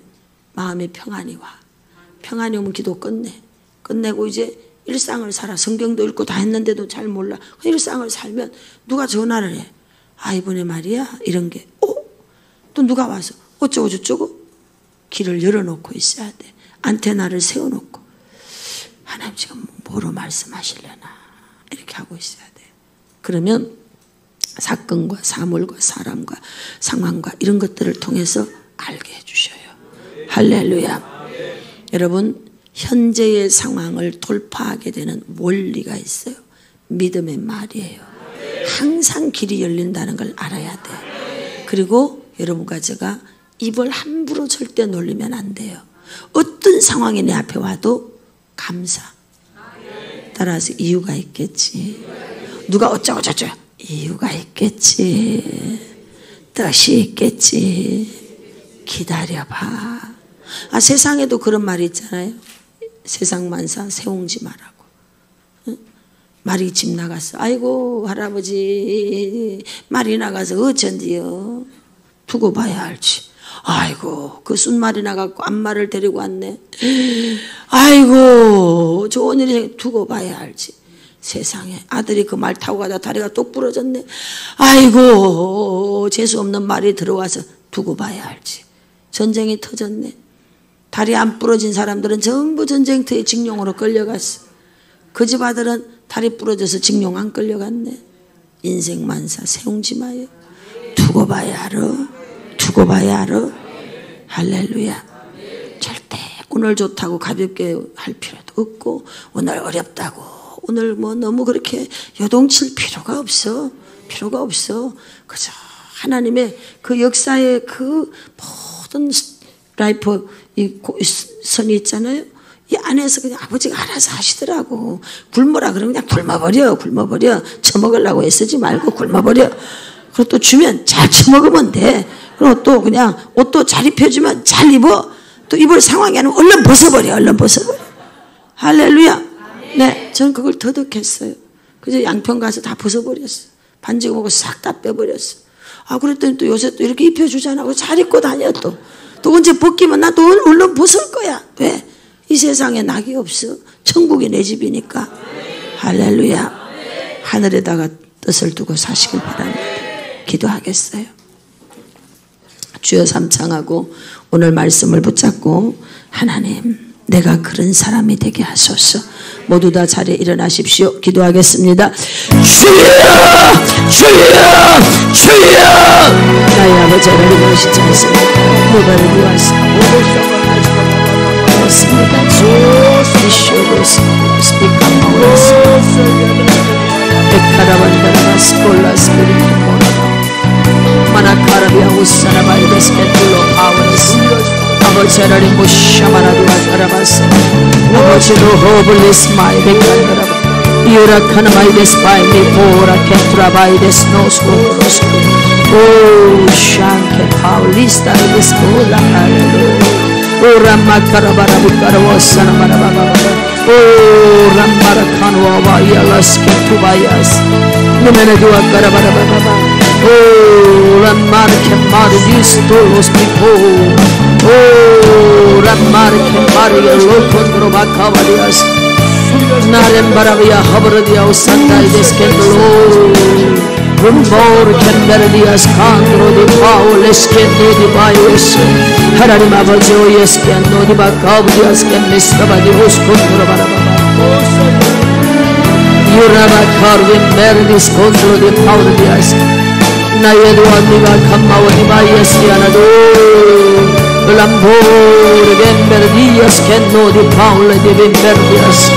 마음의 평안이 와. 평안이 오면 기도 끝내고 이제 일상을 살아. 성경도 읽고 다 했는데도 잘 몰라. 일상을 살면 누가 전화를 해. 아 이번에 말이야 이런 게 또 누가 와서 어쩌고 저쩌고 길을 열어놓고 있어야 돼. 안테나를 세워놓고 하나님 지금 뭐로 말씀하시려나 이렇게 하고 있어야 돼. 그러면 사건과 사물과 사람과 상황과 이런 것들을 통해서 알게 해주셔요. 할렐루야. 여러분 현재의 상황을 돌파하게 되는 원리가 있어요. 믿음의 말이에요. 항상 길이 열린다는 걸 알아야 돼. 그리고 여러분과 제가 입을 함부로 절대 놀리면 안 돼요. 어떤 상황이 내 앞에 와도 감사. 따라서 이유가 있겠지. 누가 어쩌고 저쩌고 이유가 있겠지. 뜻이 있겠지. 기다려봐. 세상에도 그런 말이 있잖아요. 세상 만사 세옹지 말라고. 응? 말이 집 나갔어. 아이고 할아버지 말이 나가서 어쩐디요. 두고 봐야 알지. 아이고 그 순말이 나갖고 안마를 데리고 왔네. 아이고 좋은 일이 두고 봐야 알지. 세상에 아들이 그 말 타고 가다 다리가 똑 부러졌네. 아이고 재수없는 말이 들어와서 두고 봐야 알지. 전쟁이 터졌네. 다리 안 부러진 사람들은 전부 전쟁터에 징용으로 끌려갔어. 그 집 아들은 다리 부러져서 징용 안 끌려갔네. 인생 만사 세웅지 마요. 두고 봐야 알아. 두고 봐야 알아. 할렐루야. 절대 오늘 좋다고 가볍게 할 필요도 없고 오늘 어렵다고 오늘 뭐 너무 그렇게 요동칠 필요가 없어. 필요가 없어. 그저 하나님의 그 역사의 그 모든 라이프 이 선이 있잖아요. 이 안에서 그냥 아버지가 알아서 하시더라고. 굶어라 그러면 그냥 굶어버려. 처먹으려고 애쓰지 말고 굶어버려. 그리고 또 주면 잘 처먹으면 돼. 그리고 또 그냥 옷도 잘 입혀주면 잘 입어. 또 입을 상황이 아니면 얼른 벗어버려. 할렐루야. 네, 저는 그걸 터득했어요. 그래서 양평 가서 다 벗어버렸어. 반지 먹고 싹 다 빼버렸어. 아, 그랬더니 또 요새 또 이렇게 입혀주잖아. 잘 입고 다녀 또 언제 벗기면 나 또 얼른 벗을 거야. 왜? 이 세상에 낙이 없어. 천국이 내 집이니까. 할렐루야. 하늘에다가 뜻을 두고 사시길 바랍니다. 기도하겠어요. 주여 삼창하고 오늘 말씀을 붙잡고 하나님 내가 그런 사람이 되게 하소서. 모두 다 자리에 일어나십시오. 기도하겠습니다. 주여 나의 아버지 하나님 오시지 않습니까? 모바를 위하사 맞습니다. 주시옵소서. 에카라반다라바 스콜라 스피리케모라바 마나카라비아 우사나바이데스 펜툴로 파워레스 아버지 하나님 모샤마라두아자라바스 아버지 로호블리스 마이데카라바 이오라카나마이데스 바이미 보라케트라바이데스 노스코노스 오 샹케 파울리스타이데스 콜라 할렐루야 오 람마카라바라비카라와사나마라바바바 오 람마라카노와 이알라스케투바야스 누메네두아카라바라바바바 오 람마르케마르디스톨로스 미포 오 람마르케마르엘로콘드로바카바리아스 나렘바라비아 하버르디아우 산다이데스켄들로 rumor 캔베르디아스 칸드로디 파울레스켄도디 바이오스 하나님 아버지 오예스켄도디 바카우디아스켄 미스라바디 호스콘드로바라바바 유라바카르디 메르디스 콘드로디 파울디아스 나예도 언니가 감마오디 바이에스키아나도 람보르겐 메르디아스 켄도디 파울레디 빈베르디아스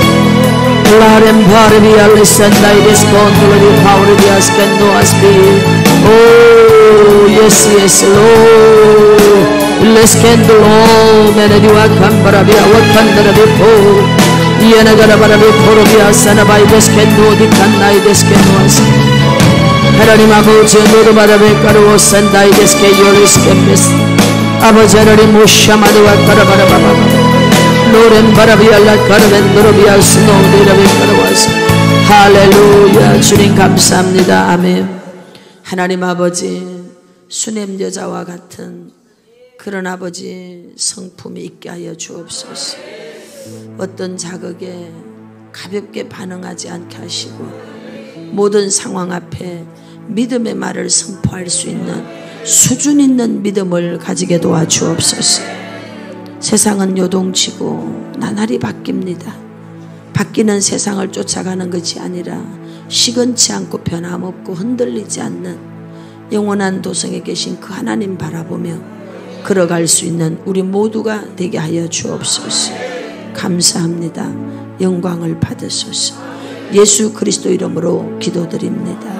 Larem Bharvia Lissandaides Controlli Pauridias Kendo Aspi Oh yes Lord Leskendo Menedua Kamparabia Wakandara Bipo Yanagara Barabi Porobia Sanabaides Kendo Di Kanaides Kendoas Haranima Bochendo Barabe Karo Sandaides Keyoris Kemis Abajari Mushamadua Karabarababa 노렘 바라비알라 카르벤드로비아 스노디라비 카르와스 할렐루야. 주님 감사합니다. 아멘. 하나님 아버지 수냄 여자와 같은 그런 아버지 성품이 있게 하여 주옵소서. 어떤 자극에 가볍게 반응하지 않게 하시고 모든 상황 앞에 믿음의 말을 선포할 수 있는 수준 있는 믿음을 가지게 도와주옵소서. 세상은 요동치고 나날이 바뀝니다. 바뀌는 세상을 쫓아가는 것이 아니라 시건치 않고 변함없고 흔들리지 않는 영원한 도성에 계신 그 하나님 바라보며 걸어갈 수 있는 우리 모두가 되게 하여 주옵소서. 감사합니다. 영광을 받으소서. 예수 그리스도 이름으로 기도드립니다.